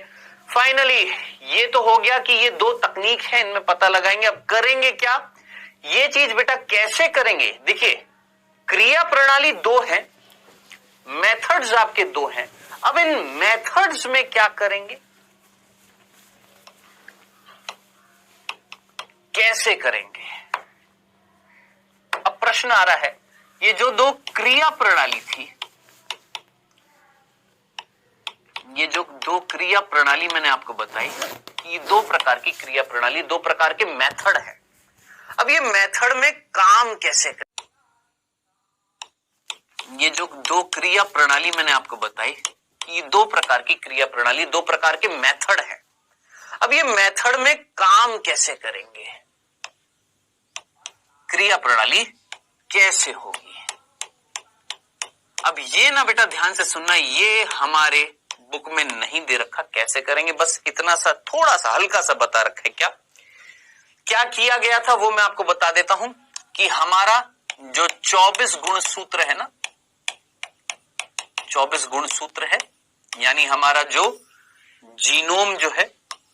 फाइनली ये तो हो गया कि ये दो तकनीक है, इनमें पता लगाएंगे। अब करेंगे क्या ये चीज बेटा? कैसे करेंगे? देखिए क्रिया प्रणाली दो है, मेथड्स आपके दो हैं। अब इन मेथड्स में क्या करेंगे? कैसे करेंगे? अब प्रश्न आ रहा है, ये जो दो क्रिया प्रणाली थी, ये जो दो क्रिया प्रणाली मैंने आपको बताई, ये दो प्रकार की क्रिया प्रणाली, दो प्रकार के मेथड है। अब ये मेथड में काम कैसे करें? ये जो दो क्रिया प्रणाली मैंने आपको बताई, ये दो प्रकार की क्रिया प्रणाली, दो प्रकार के मेथड है। अब ये मेथड में काम कैसे करेंगे? क्रिया प्रणाली कैसे होगी? अब ये ना बेटा ध्यान से सुनना, ये हमारे बुक में नहीं दे रखा कैसे करेंगे, बस इतना सा थोड़ा सा हल्का सा बता रखा है। क्या किया गया था वो मैं आपको बता देता हूं कि हमारा जो 24 गुण सूत्र है ना, 24 गुण सूत्र है, यानी हमारा जो जीनोम जो है,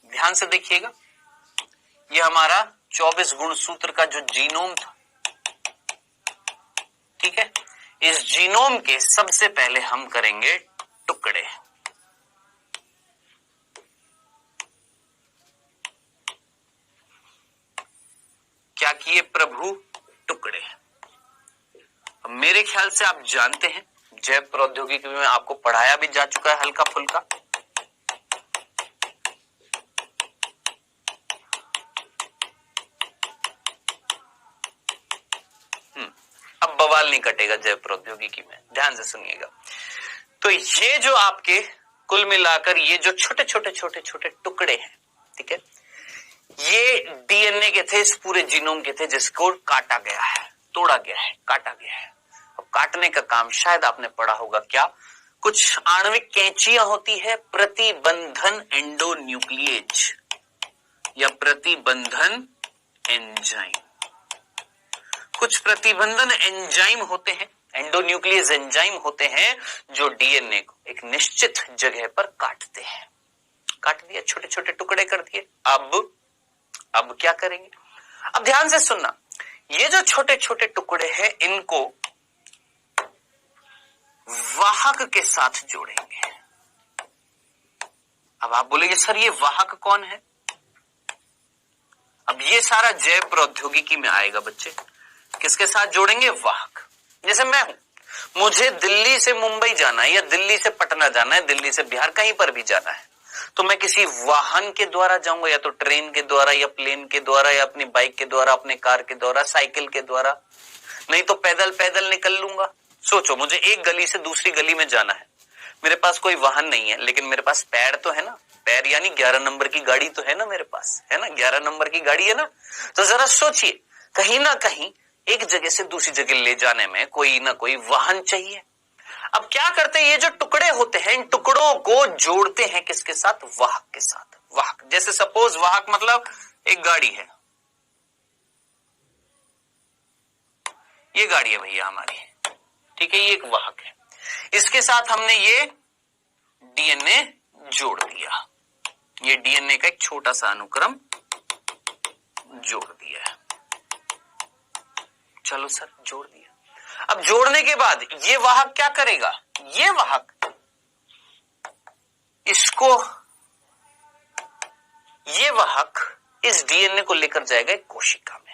ध्यान से देखिएगा, ये हमारा 24 गुण सूत्र का जो जीनोम था, ठीक है, इस जीनोम के सबसे पहले हम करेंगे टुकड़े। क्या किए प्रभु? टुकड़े। अब मेरे ख्याल से आप जानते हैं, जैव प्रौद्योगिकी में आपको पढ़ाया भी जा चुका है हल्का फुल्का। अब बवाल नहीं कटेगा जैव प्रौद्योगिकी में, ध्यान से सुनिएगा। तो ये जो आपके कुल मिलाकर ये जो छोटे छोटे छोटे छोटे टुकड़े हैं, ठीक है, ये डीएनए के थे, इस पूरे जीनोम के थे, जिसको काटा गया है, तोड़ा गया है, काटा गया है। अब काटने का काम शायद आपने पढ़ा होगा, क्या कुछ आणविक कैंचियां होती है, प्रतिबंधन एंडोन्यूक्लिएज या प्रतिबंधन एंजाइम। कुछ प्रतिबंधन एंजाइम होते हैं, एंडोन्यूक्लियस एंजाइम होते हैं, जो डीएनए को एक निश्चित जगह पर काटते हैं। काट दिया, छोटे छोटे टुकड़े कर दिए। अब क्या करेंगे? अब ध्यान से सुनना, ये जो छोटे छोटे टुकड़े हैं, इनको वाहक के साथ जोड़ेंगे। अब आप बोलेंगे सर ये वाहक कौन है? अब ये सारा जैव प्रौद्योगिकी में आएगा बच्चे। किसके साथ जोड़ेंगे? वाहक। जैसे मैं हूं, मुझे दिल्ली से मुंबई जाना है, या दिल्ली से पटना जाना है, दिल्ली से बिहार, कहीं पर भी जाना है, तो मैं किसी वाहन के द्वारा जाऊंगा, या तो ट्रेन के द्वारा, या प्लेन के द्वारा, या अपनी बाइक के द्वारा, अपने कार के द्वारा, साइकिल के द्वारा, नहीं तो पैदल पैदल निकल लूंगा। सोचो, मुझे एक गली से दूसरी गली में जाना है, मेरे पास कोई वाहन नहीं है, लेकिन मेरे पास पैर तो है ना, पैर यानी 11 नंबर की गाड़ी तो है ना मेरे पास, है ना, 11 नंबर की गाड़ी है ना। तो जरा सोचिए, कहीं ना कहीं एक जगह से दूसरी जगह ले जाने में कोई ना कोई वाहन चाहिए। अब क्या करते हैं, ये जो टुकड़े होते हैं, इन टुकड़ों को जोड़ते हैं किसके साथ? वाहक के साथ। वाहक, जैसे सपोज वाहक मतलब एक गाड़ी है, ये गाड़ी है भैया हमारी, ठीक है, ये एक वाहक है, इसके साथ हमने ये डीएनए जोड़ दिया, ये डीएनए का एक छोटा सा अनुक्रम जोड़ दिया है। चलो सर, जोड़ दिया। अब जोड़ने के बाद ये वाहक क्या करेगा? ये वाहक इसको, ये वाहक इस डीएनए को लेकर जाएगा एक कोशिका में।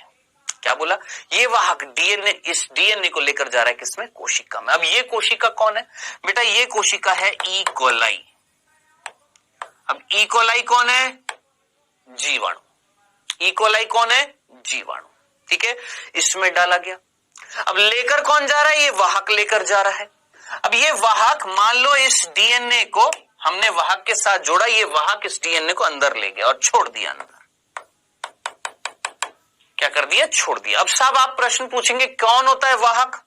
क्या बोला? ये वाहक डीएनए, इस डीएनए को लेकर जा रहा है किसमें? कोशिका में। अब ये कोशिका कौन है बेटा? ये कोशिका है ई कोलाई। अब ई कोलाई कौन है? जीवाणु। ई कोलाई कौन है? जीवाणु, ठीक है, इसमें डाला गया। अब लेकर कौन जा रहा है? ये वाहक लेकर जा रहा है। अब ये वाहक, मान लो इस डीएनए को हमने वाहक के साथ जोड़ा, ये वाहक इस डीएनए को अंदर ले गया और छोड़ दिया अंदर। क्या कर दिया? छोड़ दिया। अब साहब आप प्रश्न पूछेंगे कौन होता है वाहक?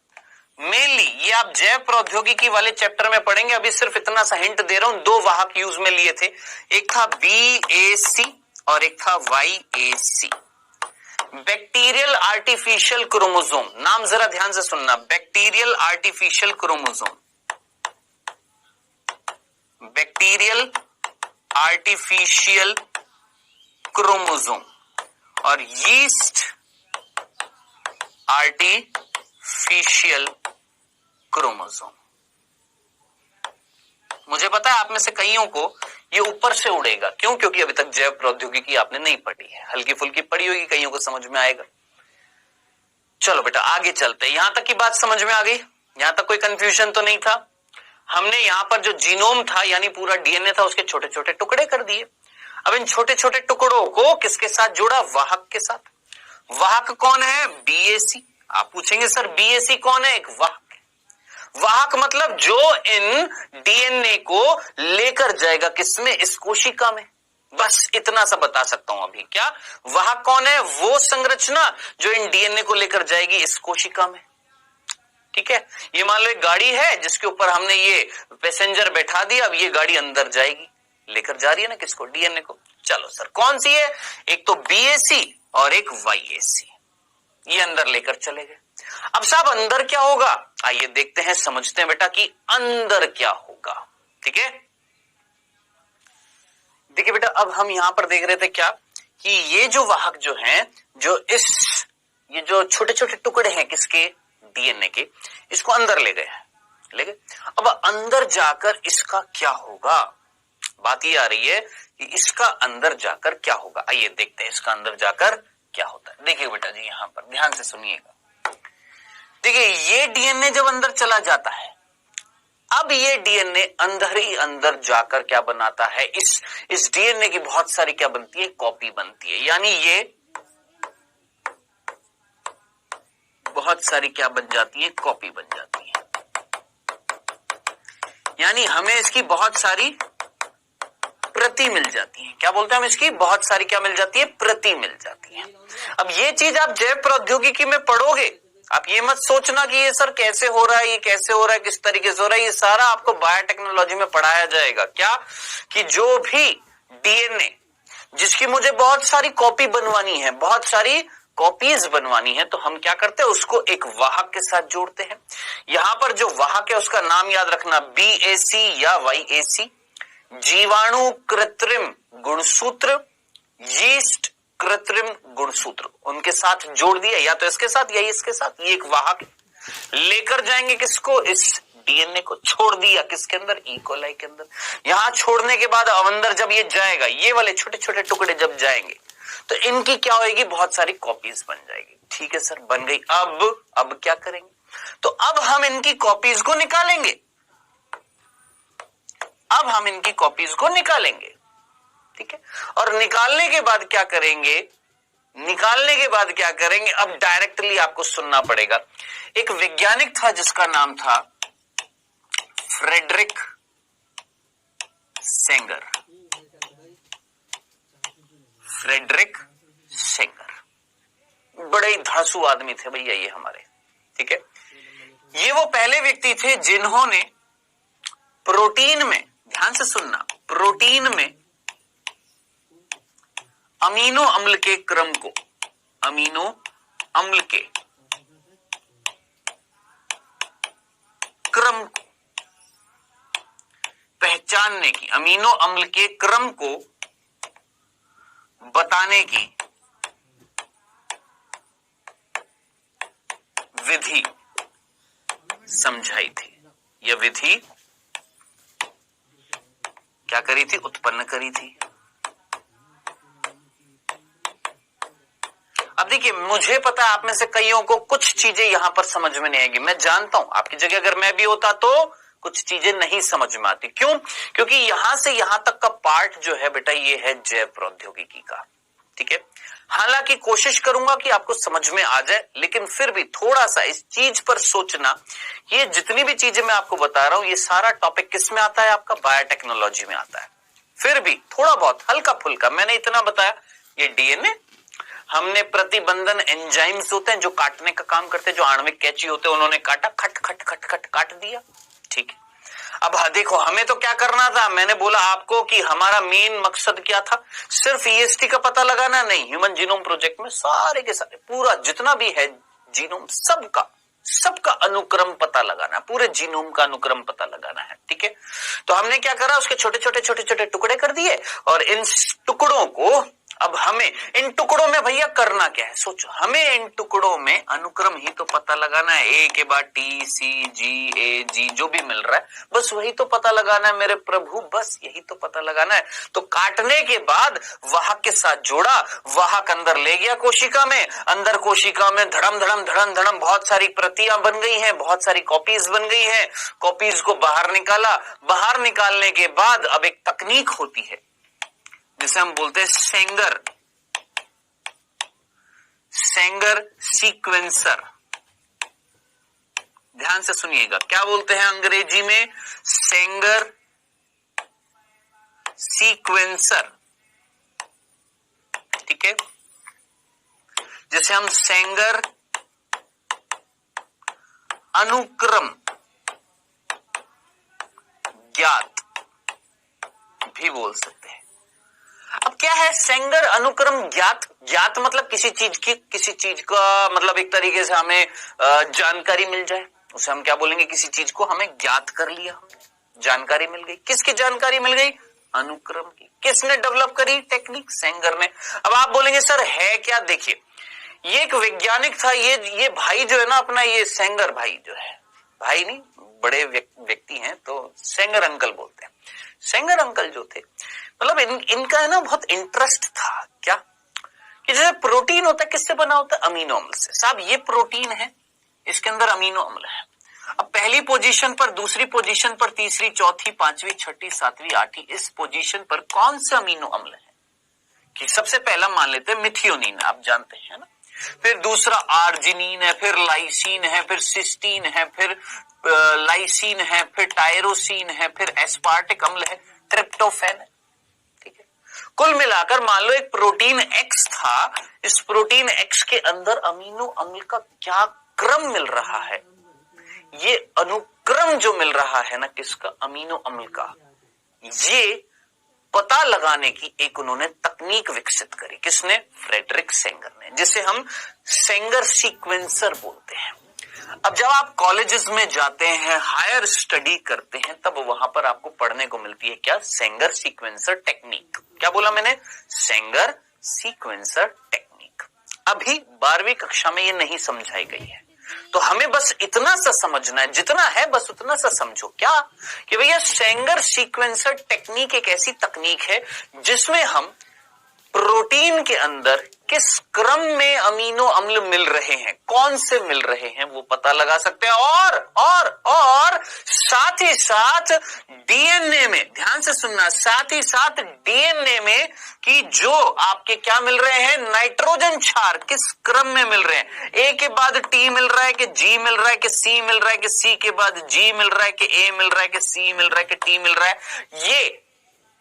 मेनली ये आप जैव प्रौद्योगिकी वाले चैप्टर में पढ़ेंगे। अभी सिर्फ इतना सा हिंट दे रहा हूं, दो वाहक यूज में लिए थे, एक था BAC और एक था YAC, बैक्टीरियल आर्टिफिशियल क्रोमोसोम। नाम जरा ध्यान से सुनना, bacterial artificial chromosome, bacterial artificial chromosome और यीस्ट आर्टिफिशियल क्रोमोसोम। मुझे पता है आप में से कईयों को ये ऊपर से उड़ेगा। क्यों? क्योंकि अभी तक जैव प्रौद्योगिकी आपने नहीं पढ़ी है, हल्की फुल्की पढ़ी होगी, कईयों को समझ में आएगा। चलो बेटा आगे चलते हैं। यहां तक की बात समझ में आ गई? यहां तक कोई कंफ्यूजन तो नहीं था? हमने यहां पर जो जीनोम था यानी पूरा डीएनए था उसके छोटे छोटे टुकड़े कर दिए। अब इन छोटे छोटे टुकड़ों को किसके साथ जोड़ा? वाहक के साथ। वाहक कौन है? बीएसी। आप पूछेंगे सर बीएसी कौन है? एक वाहक। वाहक मतलब जो इन डीएनए को लेकर जाएगा किसमें? इस कोशिका में। बस इतना सा बता सकता हूं अभी। क्या वाहक कौन है? वो संरचना जो इन डीएनए को लेकर जाएगी इस कोशिका में। ठीक है, ये मान लो एक गाड़ी है जिसके ऊपर हमने ये पैसेंजर बैठा दिया, अब ये गाड़ी अंदर जाएगी, लेकर जा रही है ना किसको? डीएनए को। चलो सर कौन सी है? एक तो बीएसी और एक वाईएसी, ये अंदर लेकर चले गए। अब साहब अंदर क्या होगा? आइए देखते हैं, समझते हैं बेटा कि अंदर क्या होगा। ठीक है, देखिए बेटा अब हम यहां पर देख रहे थे क्या कि ये जो वाहक जो हैं, जो ये जो छोटे छोटे टुकड़े हैं किसके? डीएनए के, इसको अंदर ले गए। अब अंदर जाकर इसका क्या होगा? बात ये आ रही है कि इसका अंदर जाकर क्या होगा। आइए देखते हैं इसका अंदर जाकर क्या होता है। देखिए बेटा जी यहां पर ध्यान से सुनिएगा। देखिए ये डीएनए जब अंदर चला जाता है, अब ये डीएनए अंदर ही अंदर जाकर क्या बनाता है? इस डीएनए की बहुत सारी क्या बनती है? कॉपी बनती है। यानी ये बहुत सारी क्या बन जाती है? कॉपी बन जाती है। यानी हमें इसकी बहुत सारी प्रति मिल जाती है। क्या बोलते हैं हम इसकी? बहुत सारी क्या मिल जाती है? प्रति मिल जाती है। अब ये चीज आप जैव प्रौद्योगिकी में पढ़ोगे, आप ये मत सोचना कि ये सर कैसे हो रहा है, ये कैसे हो रहा है, किस तरीके से हो रहा है। ये सारा आपको बायोटेक्नोलॉजी में पढ़ाया जाएगा। क्या कि जो भी डीएनए जिसकी मुझे बहुत सारी कॉपी बनवानी है, बहुत सारी कॉपीज बनवानी है, तो हम क्या करते हैं? उसको एक वाहक के साथ जोड़ते हैं। यहां पर जो वाहक है उसका नाम याद रखना, बीएसी या वाईएसी। जीवाणु कृत्रिम गुणसूत्र, यीस्ट कृत्रिम गुणसूत्र, उनके साथ जोड़ दिया, या तो इसके साथ या इसके साथ। ये एक वाहक लेकर जाएंगे किसको? इस डीएनए को। छोड़ दिया किसके अंदर? ई कोलाई के अंदर। यहां छोड़ने के बाद अंदर जब ये जाएगा, ये वाले छोटे छोटे टुकड़े जब जाएंगे तो इनकी क्या होगी? बहुत सारी कॉपीज बन जाएगी। ठीक है सर, बन गई। अब क्या करेंगे? तो अब हम इनकी कॉपीज को निकालेंगे। अब हम इनकी कॉपीज को निकालेंगे। ठीक है, और निकालने के बाद क्या करेंगे? निकालने के बाद क्या करेंगे? अब डायरेक्टली आपको सुनना पड़ेगा। एक वैज्ञानिक था जिसका नाम था फ्रेडरिक सेंगर। फ्रेडरिक सेंगर बड़े ही धांसू आदमी थे भैया ये हमारे। ठीक है, ये वो पहले व्यक्ति थे जिन्होंने प्रोटीन में, ध्यान से सुनना, प्रोटीन में अमीनो अम्ल के क्रम को, अमीनो अम्ल के क्रम को पहचानने की, अमीनो अम्ल के क्रम को बताने की विधि समझाई थी। यह विधि क्या करी थी? उत्पन्न करी थी। अब देखिए मुझे पता है आप में से कईयों को कुछ चीजें यहां पर समझ में नहीं आएगी। मैं जानता हूं आपकी जगह अगर मैं भी होता तो कुछ चीजें नहीं समझ में आती। क्यों? क्योंकि यहां से यहां तक का पार्ट जो है बेटा ये है जैव प्रौद्योगिकी का। ठीक है, हालांकि कोशिश करूंगा कि आपको समझ में आ जाए, लेकिन फिर भी थोड़ा सा इस चीज पर सोचना। ये जितनी भी चीजें मैं आपको बता रहा हूं ये सारा टॉपिक किस में आता है? आपका बायोटेक्नोलॉजी में आता है। फिर भी थोड़ा बहुत हल्का फुल्का मैंने इतना बताया। ये डीएनए, हमने प्रतिबंधन एंजाइम्स होते हैं जो काटने का काम करते हैं, जो आणविक कैंची होते हैं, उन्होंने काटा, खट खट खट खट काट दिया। ठीक है, अब देखो हमें तो क्या करना था? मैंने बोला आपको कि हमारा मेन मकसद क्या था? सिर्फ ईएसटी का पता लगाना नहीं। ह्यूमन जीनोम प्रोजेक्ट में सारे के सारे पूरा जितना भी है जीनोम, सबका अनुक्रम पता लगाना, पूरे जीनोम का अनुक्रम पता लगाना है। ठीक है, तो हमने क्या करा? उसके छोटे छोटे टुकड़े कर दिए और इन टुकड़ों को अब हमें इन टुकड़ों में भैया करना क्या है, सोचो, हमें इन टुकड़ों में अनुक्रम ही तो पता लगाना है। ए के बाद टी, सी, जी, ए, जी जो भी मिल रहा है बस वही तो पता लगाना है मेरे प्रभु, बस यही तो पता लगाना है। तो काटने के बाद वाहक के साथ जोड़ा, वाहक अंदर ले गया कोशिका में, अंदर कोशिका में धड़म धड़म धड़म धड़म बहुत सारी प्रतियां बन गई हैं, बहुत सारी कॉपीज बन गई हैं, कॉपीज को बाहर निकाला। बाहर निकालने के बाद अब एक तकनीक होती है जिसे हम बोलते हैं सेंगर सीक्वेंसर। ध्यान से सुनिएगा, क्या बोलते हैं अंग्रेजी में, सेंगर सीक्वेंसर, ठीक है। जिसे हम सेंगर अनुक्रम ज्ञात भी बोल सकते हैं। अब क्या है सेंगर अनुक्रम ज्ञात? ज्ञात मतलब किसी चीज का मतलब एक तरीके से हमें जानकारी मिल जाए, उसे हम क्या बोलेंगे, किसी चीज को हमें ज्ञात कर लिया, जानकारी मिल गई। किसकी जानकारी मिल गई? अनुक्रम की। किसने डेवलप करी टेक्निक? सेंगर ने। अब आप बोलेंगे सर है क्या? देखिए, ये एक वैज्ञानिक था, ये भाई जो है ना अपना, ये सेंगर भाई जो है, भाई नहीं बड़े व्यक्ति हैं तो सेंगर अंकल बोलते हैं। सेंगर अंकल जो थे मतलब इनका है ना बहुत इंटरेस्ट था क्या, कि जैसे प्रोटीन होता है किससे बना होता है? अमीनो अम्ल से। साहब ये प्रोटीन है, इसके अंदर अमीनो अम्ल है। अब पहली पोजीशन पर, दूसरी पोजीशन पर, तीसरी, चौथी, पांचवी, छठी, सातवीं, आठवीं, इस पोजीशन पर कौन से अमीनो अम्ल है? कि सबसे पहला मान लेते हैं मिथियोनिन, आप जानते हैं ना, फिर दूसरा आर्जिनिन है, फिर लाइसिन है, फिर सिस्टीन है, फिर लाइसिन है, फिर टायरोसिन है, फिर एस्पार्टिक अम्ल है, ट्रिप्टोफैन है, ठीक है। कुल मिलाकर मान लो एक प्रोटीन एक्स था, इस प्रोटीन एक्स के अंदर अमीनो अम्ल का क्या क्रम मिल रहा है, ये अनुक्रम जो मिल रहा है ना किसका? अमीनो अम्ल का, ये पता लगाने की एक उन्होंने तकनीक विकसित करी। किसने? फ्रेडरिक सेंगर ने, जिसे हम सेंगर सीक्वेंसर बोलते हैं। अब जब आप कॉलेजेस में जाते हैं, हायर स्टडी करते हैं, तब वहां पर आपको पढ़ने को मिलती है क्या? Sengar sequencer technique. क्या बोला मैंने? Sengar sequencer technique. अभी 12वीं कक्षा में ये नहीं समझाई गई है, तो हमें बस इतना सा समझना है, जितना है बस उतना सा समझो। क्या? कि भैया सेंगर सीक्वेंसर टेक्निक एक ऐसी तकनीक है जिसमें हम प्रोटीन के अंदर किस क्रम में अमीनो अम्ल मिल रहे हैं, कौन से मिल रहे हैं, वो पता लगा सकते हैं। और साथ ही साथ डीएनए में, ध्यान से सुनना, साथ ही साथ डीएनए में कि जो आपके क्या मिल रहे हैं, नाइट्रोजन क्षार किस क्रम में मिल रहे हैं, ए के बाद टी मिल रहा है कि जी मिल रहा है कि सी मिल रहा है कि सी के बाद जी मिल रहा है कि ए मिल रहा है कि सी मिल रहा है कि टी मिल रहा है, ये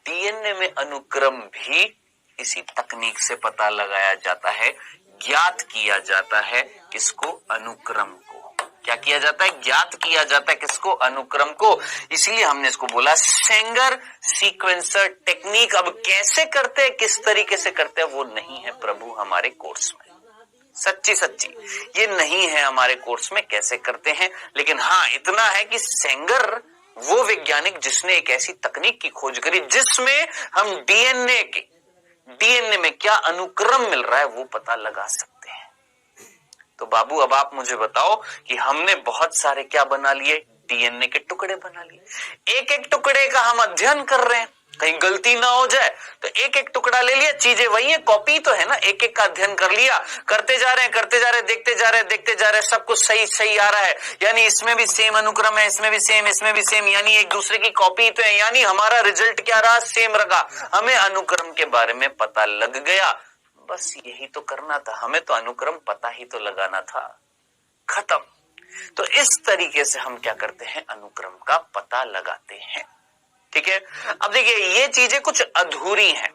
डीएनए में अनुक्रम भी इसी तकनीक से पता लगाया जाता है, ज्ञात किया जाता है। किसको? अनुक्रम को। क्या किया जाता है? ज्ञात किया जाता है। किसको? अनुक्रम को। इसलिए हमने इसको बोला सेंगर सीक्वेंसर टेक्निक। अब कैसे करते हैं, किस तरीके से करते हैं, वो नहीं है प्रभु हमारे कोर्स में, सच्ची ये नहीं है हमारे कोर्स में कैसे करते हैं। लेकिन हाँ इतना है कि सेंगर वो वैज्ञानिक जिसने एक ऐसी तकनीक की खोज करी जिसमें हम डीएनए में क्या अनुक्रम मिल रहा है वो पता लगा सकते हैं। तो बाबू अब आप मुझे बताओ कि हमने बहुत सारे क्या बना लिए? डीएनए के टुकड़े बना लिए। एक एक टुकड़े का हम अध्ययन कर रहे हैं, कहीं गलती ना हो जाए, तो एक एक टुकड़ा ले लिया, चीजें वही है, कॉपी तो है ना, एक एक का अध्ययन कर लिया, करते जा रहे हैं, देखते जा रहे हैं, सब कुछ सही आ रहा है, यानी इसमें भी सेम अनुक्रम है, इसमें भी सेम, यानी एक दूसरे की कॉपी तो है, यानी हमारा रिजल्ट क्या रहा? सेम रहा। हमें अनुक्रम के बारे में पता लग गया, बस यही तो करना था, हमें तो अनुक्रम पता ही तो लगाना था, खत्म। तो इस तरीके से हम क्या करते हैं? अनुक्रम का पता लगाते हैं, ठीक है। अब देखिए ये चीजें कुछ अधूरी हैं,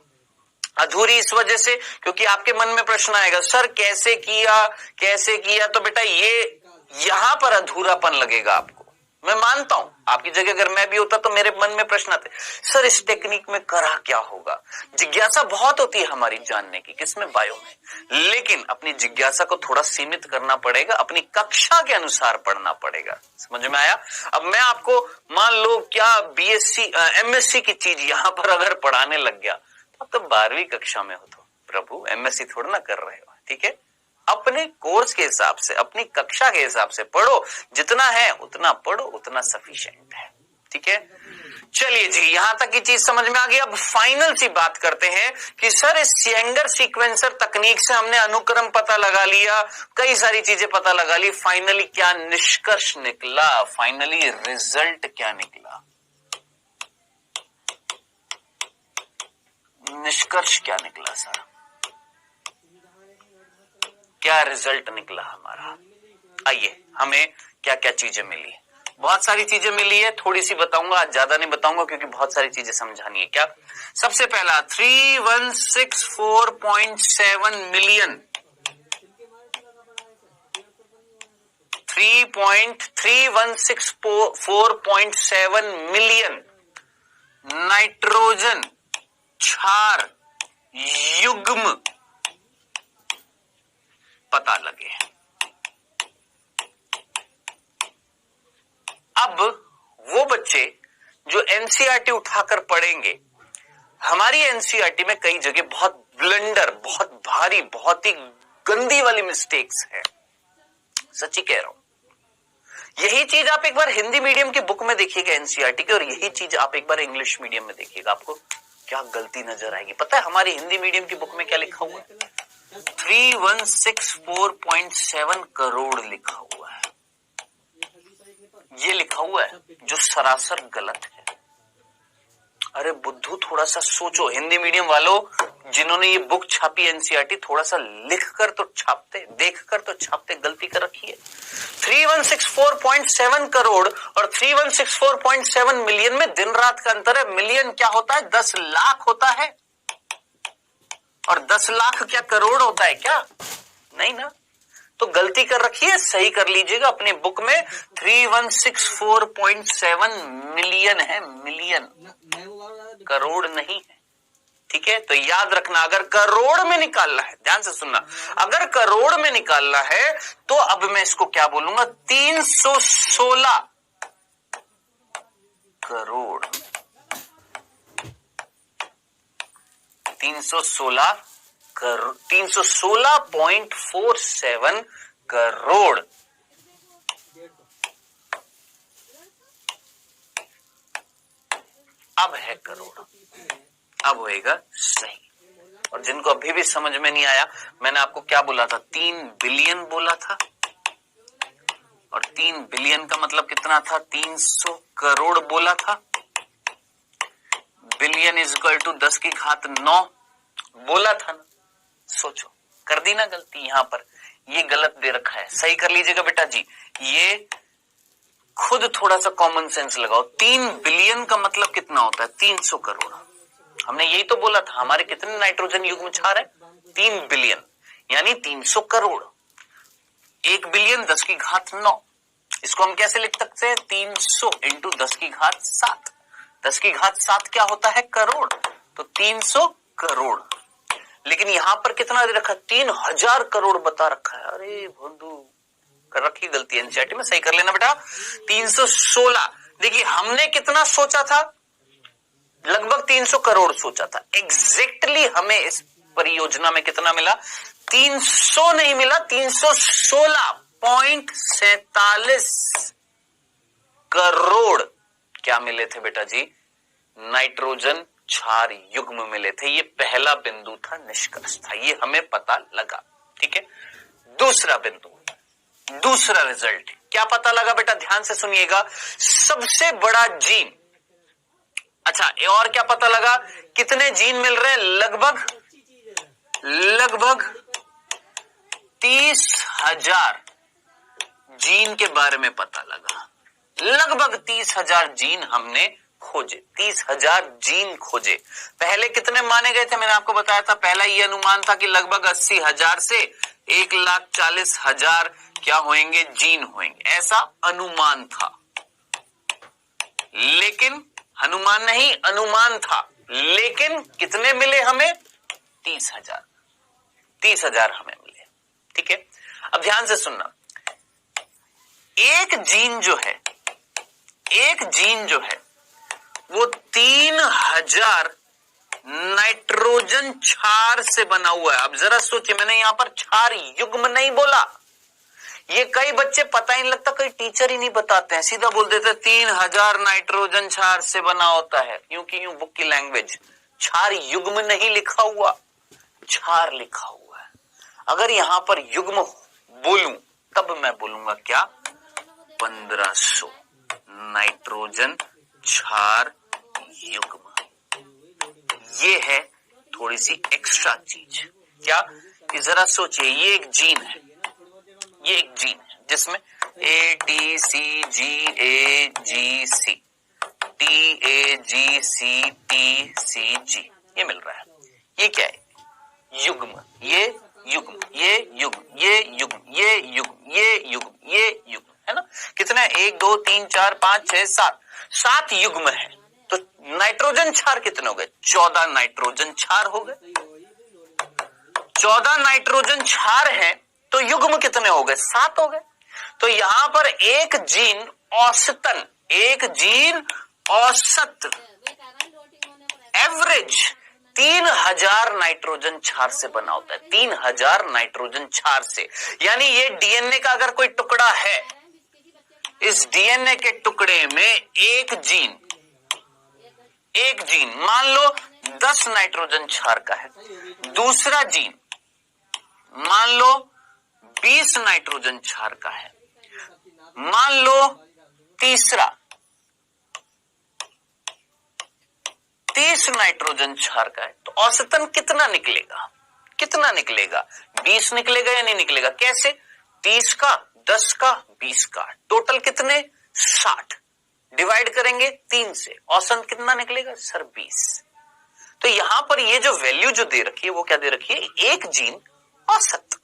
अधूरी इस वजह से क्योंकि आपके मन में प्रश्न आएगा, सर कैसे किया, तो बेटा ये यहां पर अधूरापन लगेगा आपको। मैं मानता हूं आपकी जगह अगर मैं भी होता तो मेरे मन में प्रश्न आते, सर इस टेक्निक में करा क्या होगा। जिज्ञासा बहुत होती है हमारी जानने की, किसमें? बायो में। लेकिन अपनी जिज्ञासा को थोड़ा सीमित करना पड़ेगा, अपनी कक्षा के अनुसार पढ़ना पड़ेगा। समझ में आया? अब मैं आपको मान लो क्या बीएससी एमएससी की चीज यहां पर अगर पढ़ाने लग गया तो 12वीं कक्षा में हो तो प्रभु एमएससी थोड़ा ना कर रहे हो, ठीक है। अपने कोर्स के हिसाब से, अपनी कक्षा के हिसाब से पढ़ो, जितना है उतना पढ़ो, उतना सफिशिएंट है, ठीक है। चलिए जी, यहां तक की चीज समझ में आ गई। अब फाइनल सी बात करते हैं कि सर इस सेंगर सीक्वेंसर तकनीक से हमने अनुक्रम पता लगा लिया, कई सारी चीजें पता लगा ली, फाइनली क्या निष्कर्ष निकला, फाइनली रिजल्ट क्या निकला, निष्कर्ष क्या निकला सर, क्या रिजल्ट निकला हमारा। आइए, हमें क्या क्या चीजें मिली। बहुत सारी चीजें मिली है, थोड़ी सी बताऊंगा, आज ज्यादा नहीं बताऊंगा क्योंकि बहुत सारी चीजें समझानी है। क्या सबसे पहला 3164.7 मिलियन 3164.7 मिलियन नाइट्रोजन क्षार युग्म पता लगे। अब वो बच्चे जो एनसीईआरटी उठाकर पढ़ेंगे, हमारी एनसीईआरटी में कई जगह बहुत ब्लंडर, बहुत भारी, बहुत ही गंदी वाली मिस्टेक्स है, सच्ची कह रहा हूं। यही चीज आप एक बार हिंदी मीडियम की बुक में देखिएगा एनसीईआरटी की, और यही चीज आप एक बार इंग्लिश मीडियम में देखिएगा, आपको क्या गलती नजर आएगी। पता है हमारी हिंदी मीडियम की बुक में क्या लिखा हुआ है? 3164.7 करोड़ लिखा हुआ है। ये लिखा हुआ है जो सरासर गलत है। अरे बुद्धू, थोड़ा सा सोचो। हिंदी मीडियम वालों जिन्होंने ये बुक छापी एनसीईआरटी, थोड़ा सा लिख कर तो छापते, देख कर तो छापते, गलती कर रखी है। 3164.7 करोड़ और 3164.7 मिलियन में दिन रात का अंतर है। मिलियन क्या होता है? 10 लाख होता है, और 10 लाख क्या करोड़ होता है क्या? नहीं ना। तो गलती कर रखी है, सही कर लीजिएगा अपनी बुक में। 3164.7 मिलियन है, मिलियन, करोड़ नहीं है, ठीक है। तो याद रखना, अगर करोड़ में निकालना है, ध्यान से सुनना, अगर करोड़ में निकालना है तो अब मैं इसको क्या बोलूंगा? 316 करोड़, 316.47 करोड़। अब है करोड़, अब होएगा सही। और जिनको अभी भी समझ में नहीं आया, मैंने आपको क्या बोला था? 3 बिलियन बोला था, और 3 बिलियन का मतलब कितना था? 300 करोड़ बोला था। बिलियन इज इक्वल टू 10 की घात 9 बोला था ना। सोचो, कर दी ना गलती। यहां पर ये गलत दे रखा है, सही कर लीजिएगा बेटा जी। ये खुद थोड़ा सा कॉमन सेंस लगाओ। 3 बिलियन का मतलब कितना होता है? 300 करोड़। हमने यही तो बोला था, हमारे कितने नाइट्रोजन युग्म क्षार है? 3 बिलियन, यानी 300 करोड़। 1 बिलियन 10 की घात 9, इसको हम कैसे लिख सकते हैं? 300 इंटू 10 की घात 7। 10 की घात 7 क्या होता है? करोड़। तो 300 करोड़। लेकिन यहां पर कितना दे रखा? 3000 करोड़ बता रखा है। अरे बंधु, कर रखी गलती एनसीईआरटी में, सही कर लेना बेटा। 316। देखिए हमने कितना सोचा था? लगभग 300 करोड़ सोचा था। एग्जैक्टली हमें इस परियोजना में कितना मिला? 300 नहीं मिला, 316.47 करोड़ क्या मिले थे बेटा जी? नाइट्रोजन क्षार युग्म मिले थे। ये पहला बिंदु था, निष्कर्ष था, ये हमें पता लगा, ठीक है। दूसरा बिंदु, दूसरा रिजल्ट क्या पता लगा बेटा? ध्यान से सुनिएगा। सबसे बड़ा जीन, अच्छा और क्या पता लगा? कितने जीन मिल रहे हैं? लगभग 30,000 जीन के बारे में पता लगा। लगभग 30,000 जीन हमने खोजे, 30,000 जीन खोजे। पहले कितने माने गए थे? मैंने आपको बताया था, पहला ये अनुमान था कि लगभग 80,000 से 1,40,000 क्या होंगे? जीन होंगे, ऐसा अनुमान था। लेकिन अनुमान नहीं, अनुमान था, लेकिन कितने मिले हमें? 30,000। 30,000 हमें मिले, ठीक है। अब ध्यान से सुनना, एक जीन जो है, एक जीन जो है वो 3,000 नाइट्रोजन क्षार से बना हुआ है। अब जरा सोचिए, मैंने यहां पर क्षार युग्म नहीं बोला। ये कई बच्चे पता ही नहीं लगता, कई टीचर ही नहीं बताते हैं, सीधा बोल देते 3000 नाइट्रोजन क्षार से बना होता है। क्योंकि यूं बुक की लैंग्वेज, क्षार युग्म नहीं लिखा हुआ, क्षार लिखा हुआ है। अगर यहां पर युग्म बोलूं तब मैं बोलूंगा क्या, 1500 नाइट्रोजन क्षार युग्म। ये है थोड़ी सी एक्स्ट्रा चीज। क्या कि जरा सोचिए, ये एक जीन है, ये एक जीन है जिसमें ATCGAGC TAGCTCG ये मिल रहा है। ये क्या है, युग्म। ये युग्म, ये युग्म, ये युग्म, ये युग्म, ये युग्म, ये युग्म, है ना। कितना है, 1 2 3 4 5 6 7, 7 युग्म है। तो नाइट्रोजन क्षार कितने हो गए, 14 नाइट्रोजन क्षार हो गए। 14 नाइट्रोजन क्षार है तो युग्म कितने हो गए, 7 हो गए। तो यहां पर एक जीन औसतन, एक जीन औसत एवरेज 3000 नाइट्रोजन क्षार से बना होता है, 3000 नाइट्रोजन क्षार से। यानी ये डीएनए का अगर कोई टुकड़ा है, इस डीएनए के टुकड़े में एक जीन मान लो 10 नाइट्रोजन क्षार का है, दूसरा जीन मान लो 20 नाइट्रोजन क्षार का है, मान लो तीसरा 30 नाइट्रोजन क्षार का है। तो औसतन कितना निकलेगा, कितना निकलेगा, 20 निकलेगा या नहीं निकलेगा। कैसे, 30 का, 10 का, 20 का, टोटल कितने, 60। डिवाइड करेंगे 3 से, औसत कितना निकलेगा सर, 20। तो यहां पर ये जो वैल्यू जो दे रखी है वो क्या दे रखी है, एक जीन औसत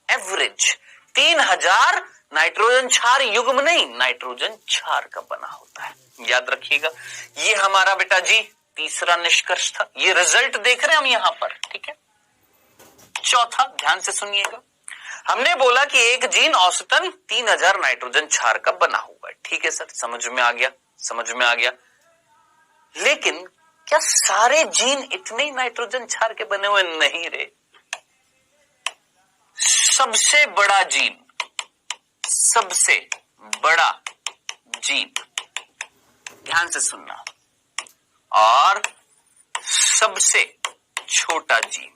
एवरेज 3000 नाइट्रोजन क्षार युग्म नहीं, नाइट्रोजन क्षार का बना होता है। याद रखिएगा, ये हमारा बेटा जी तीसरा निष्कर्ष था। ये रिजल्ट देख रहे हैं हम यहां पर, ठीक है। चौथा, ध्यान से सुनिएगा, हमने बोला कि एक जीन औसतन 3000 नाइट्रोजन क्षार का बना हुआ है। ठीक है सर, समझ में आ गया, समझ में आ गया। लेकिन क्या सारे जीन इतने ही नाइट्रोजन क्षार के बने हुए नहीं रे। सबसे बड़ा जीन, सबसे बड़ा जीन, ध्यान से सुनना, और सबसे छोटा जीन,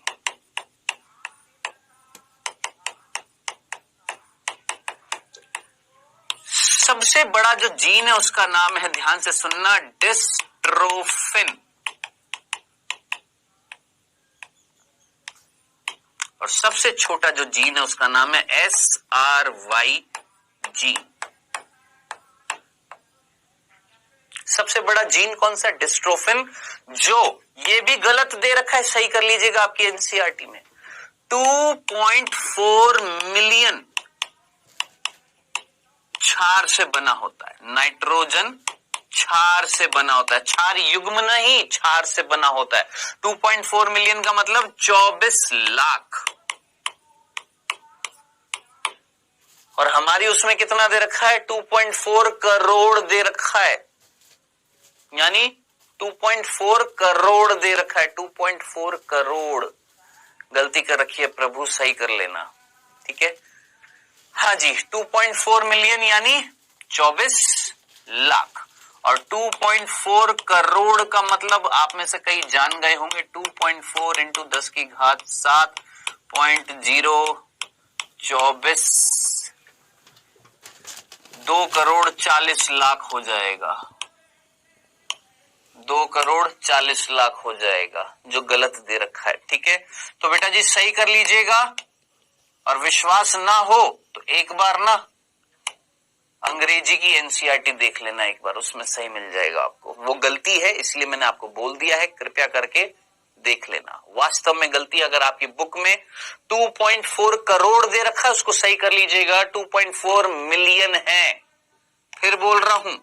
सबसे बड़ा जो जीन है उसका नाम है, ध्यान से सुनना, डिस्ट्रोफिन, और सबसे छोटा जो जीन है उसका नाम है SRY जीन। सबसे बड़ा जीन कौन सा, डिस्ट्रोफिन, जो ये भी गलत दे रखा है, सही कर लीजिएगा आपकी एनसीईआरटी में, 2.4 मिलियन क्षार से बना होता है, नाइट्रोजन क्षार से बना होता है, क्षार युग्म नहीं, क्षार से बना होता है। 2.4 मिलियन का मतलब 24 लाख, और हमारी उसमें कितना दे रखा है, 2.4 करोड़ दे रखा है, यानी 2.4 करोड़ दे रखा है, 2.4 करोड़। गलती कर रखी है प्रभु, सही कर लेना, ठीक है। हाँ जी, 2.4 मिलियन यानी 24 लाख, और 2.4 करोड़ का मतलब आप में से कई जान गए होंगे, 2.4 इंटू 10 की घात 7.024, 2 करोड़ 40 लाख हो जाएगा, 2 करोड़ 40 लाख हो जाएगा, जो गलत दे रखा है, ठीक है। तो बेटा जी सही कर लीजिएगा, और विश्वास ना हो तो एक बार ना अंग्रेजी की एनसीईआरटी देख लेना एक बार, उसमें सही मिल जाएगा आपको। वो गलती है इसलिए मैंने आपको बोल दिया है, कृपया करके देख लेना। वास्तव में गलती अगर आपकी बुक में 2.4 करोड़ दे रखा है उसको सही कर लीजिएगा, 2.4 मिलियन है। फिर बोल रहा हूं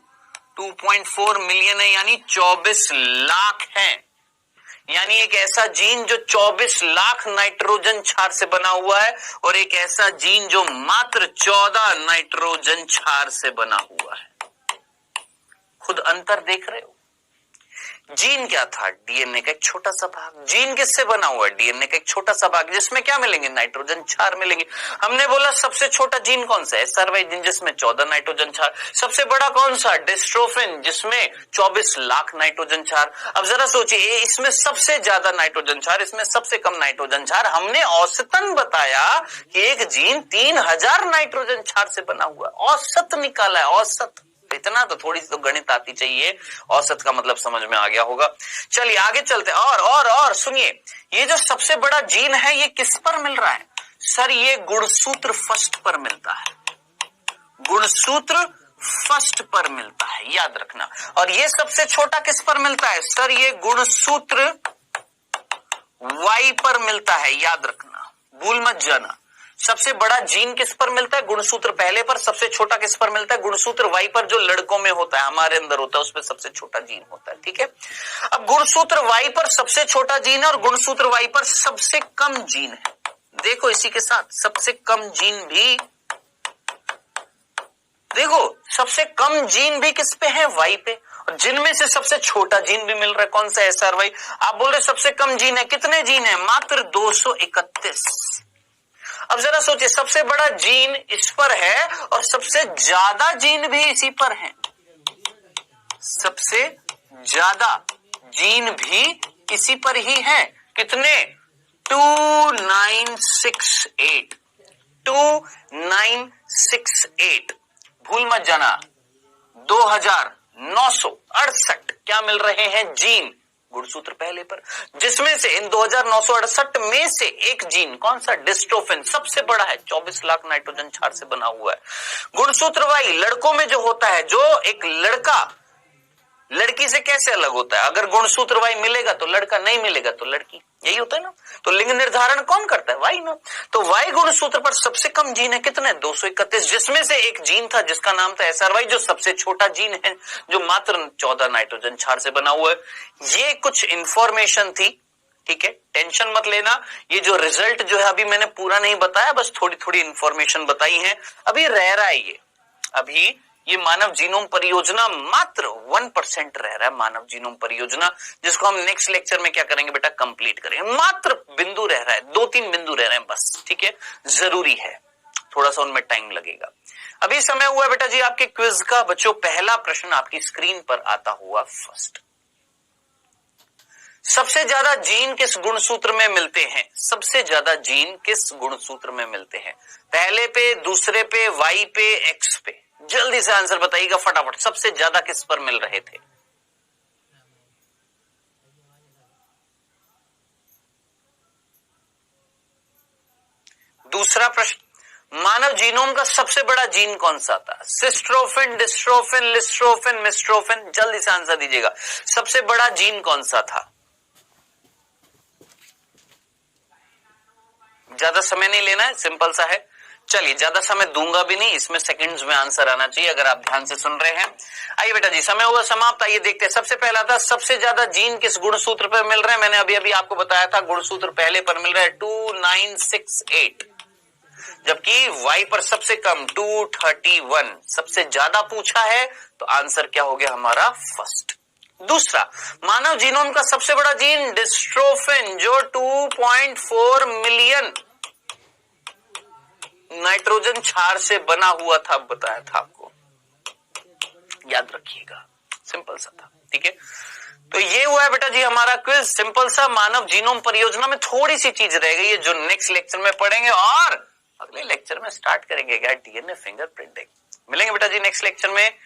2.4 मिलियन है यानी 24 लाख है, यानी एक ऐसा जीन जो 24 लाख नाइट्रोजन क्षार से बना हुआ है, और एक ऐसा जीन जो मात्र 14 नाइट्रोजन क्षार से बना हुआ है। खुद अंतर देख रहे हो। जीन क्या था? डीएनए का एक छोटा सा भाग। जीन किससे बना हुआ है? डीएनए का एक छोटा सा भाग, जिसमें क्या मिलेंगे? नाइट्रोजन क्षार मिलेंगे। हमने बोला सबसे छोटा जीन कौन सा है? एसआरवाई जीन, जिसमें 14 नाइट्रोजन क्षार। सबसे बड़ा कौन सा? डिस्ट्रोफिन, जिसमें 24 लाख नाइट्रोजन क्षार। अब जरा सोचिए, इसमें सबसे ज्यादा नाइट्रोजन क्षार, इसमें सबसे कम नाइट्रोजन क्षार। हमने औसतन बताया कि एक जीन 3000 नाइट्रोजन क्षार से बना हुआ है। औसत निकाला है, औसत। इतना तो थोड़ी सी तो गणित आती चाहिए, औसत का मतलब समझ में आ गया होगा। चलिए आगे चलते हैं। और सुनिए, ये जो सबसे बड़ा जीन है ये किस पर मिल रहा है? सर ये गुणसूत्र फर्स्ट पर मिलता है। गुणसूत्र फर्स्ट पर मिलता है, याद रखना। और ये सबसे छोटा किस पर मिलता है? सर ये गुणसूत्र वाई पर मिलता है, याद रखना, भूल मत जाना। सबसे बड़ा जीन किस पर मिलता है? गुणसूत्र पहले पर। सबसे छोटा किस पर मिलता है? गुणसूत्र वाई पर, जो लड़कों में होता है, हमारे अंदर होता है, उसमें सबसे छोटा जीन होता है। ठीक है, अब गुणसूत्र वाई पर सबसे छोटा जीन है और गुणसूत्र वाई पर सबसे कम जीन है। देखो इसी के साथ सबसे कम जीन भी, देखो सबसे कम जीन भी किस पे है? वाई पे। और जिनमें से सबसे छोटा जीन भी मिल रहा है, कौन सा? एसआरवाई। आप बोल रहे सबसे कम जीन है, कितने जीन है? मात्र 231। अब जरा सोचिए, सबसे बड़ा जीन इस पर है और सबसे ज्यादा जीन भी इसी पर है। सबसे ज्यादा जीन भी इसी पर ही है। कितने? 2968। 2968, भूल मत जाना। 2968 क्या मिल रहे हैं? जीन, गुणसूत्र पहले पर, जिसमें से इन 2968 में से एक जीन कौन सा? डिस्ट्रोफिन, सबसे बड़ा है, 24 लाख नाइट्रोजन क्षार से बना हुआ है। गुणसूत्र वाई लड़कों में जो होता है, जो एक लड़का लड़की से कैसे अलग होता है? अगर गुणसूत्र वाई मिलेगा तो लड़का, नहीं मिलेगा तो लड़की, यही होता है ना। तो लिंग निर्धारण कौन करता है? वाई ना। तो वाई गुणसूत्र पर सबसे कम जीन है, कितने? 231, जिसमें से एक जीन था जिसका नाम था एसआरवाई, जो सबसे छोटा जीन है, जो मात्र 14 नाइट्रोजन क्षार से बना हुआ है। ये कुछ इंफॉर्मेशन थी, ठीक है, टेंशन मत लेना। ये जो रिजल्ट जो है अभी मैंने पूरा नहीं बताया, बस थोड़ी थोड़ी इंफॉर्मेशन बताई है। अभी रह रहा है ये मानव जीनोम परियोजना मात्र 1% रह रहा है। मानव जीनोम परियोजना, जिसको हम नेक्स्ट लेक्चर में क्या करेंगे बेटा? कंप्लीट करेंगे। मात्र बिंदु रह रहा है, 2-3 बिंदु रह रहे हैं बस। ठीक है, जरूरी है, थोड़ा सा उनमें टाइम लगेगा। अभी समय हुआ बेटा जी आपके क्विज का। बच्चों पहला प्रश्न आपकी स्क्रीन पर आता हुआ फर्स्ट। सबसे ज्यादा जीन किस गुणसूत्र में मिलते हैं? सबसे ज्यादा जीन किस गुणसूत्र में मिलते हैं? पहले पे, दूसरे पे, वाई पे, एक्स पे? जल्दी से आंसर बताइएगा फटाफट। सबसे ज्यादा किस पर मिल रहे थे? दूसरा प्रश्न, मानव जीनोम का सबसे बड़ा जीन कौन सा था? सिस्ट्रोफिन, डिस्ट्रोफिन, लिस्ट्रोफिन, मिस्ट्रोफिन? जल्दी से आंसर दीजिएगा। सबसे बड़ा जीन कौन सा था? ज्यादा समय नहीं लेना है, सिंपल सा है। चलिए ज्यादा समय दूंगा भी नहीं, इसमें सेकंड्स में आंसर आना चाहिए अगर आप ध्यान से सुन रहे हैं। आइए बेटा जी, समय हुआ समाप्त। आइए देखते हैं। सबसे पहला था, सबसे ज्यादा जीन किस गुणसूत्र पर मिल रहे हैं? मैंने अभी अभी आपको बताया था, गुणसूत्र पहले पर मिल रहा है 2968, जबकि वाई पर सबसे कम 231। सबसे ज्यादा पूछा है तो आंसर क्या हो गया हमारा? फर्स्ट। दूसरा, मानव जीनोम का सबसे बड़ा जीन डिस्ट्रोफिन, जो 2.4 मिलियन नाइट्रोजन क्षार से बना हुआ था, बताया था आपको, याद रखिएगा, सिंपल सा था। ठीक है, तो ये हुआ है बेटा जी हमारा क्विज, सिंपल सा। मानव जीनोम परियोजना में थोड़ी सी चीज रह गई है जो नेक्स्ट लेक्चर में पढ़ेंगे, और अगले लेक्चर में स्टार्ट करेंगे क्या? DNA fingerprinting. मिलेंगे बेटा जी नेक्स्ट लेक्चर में।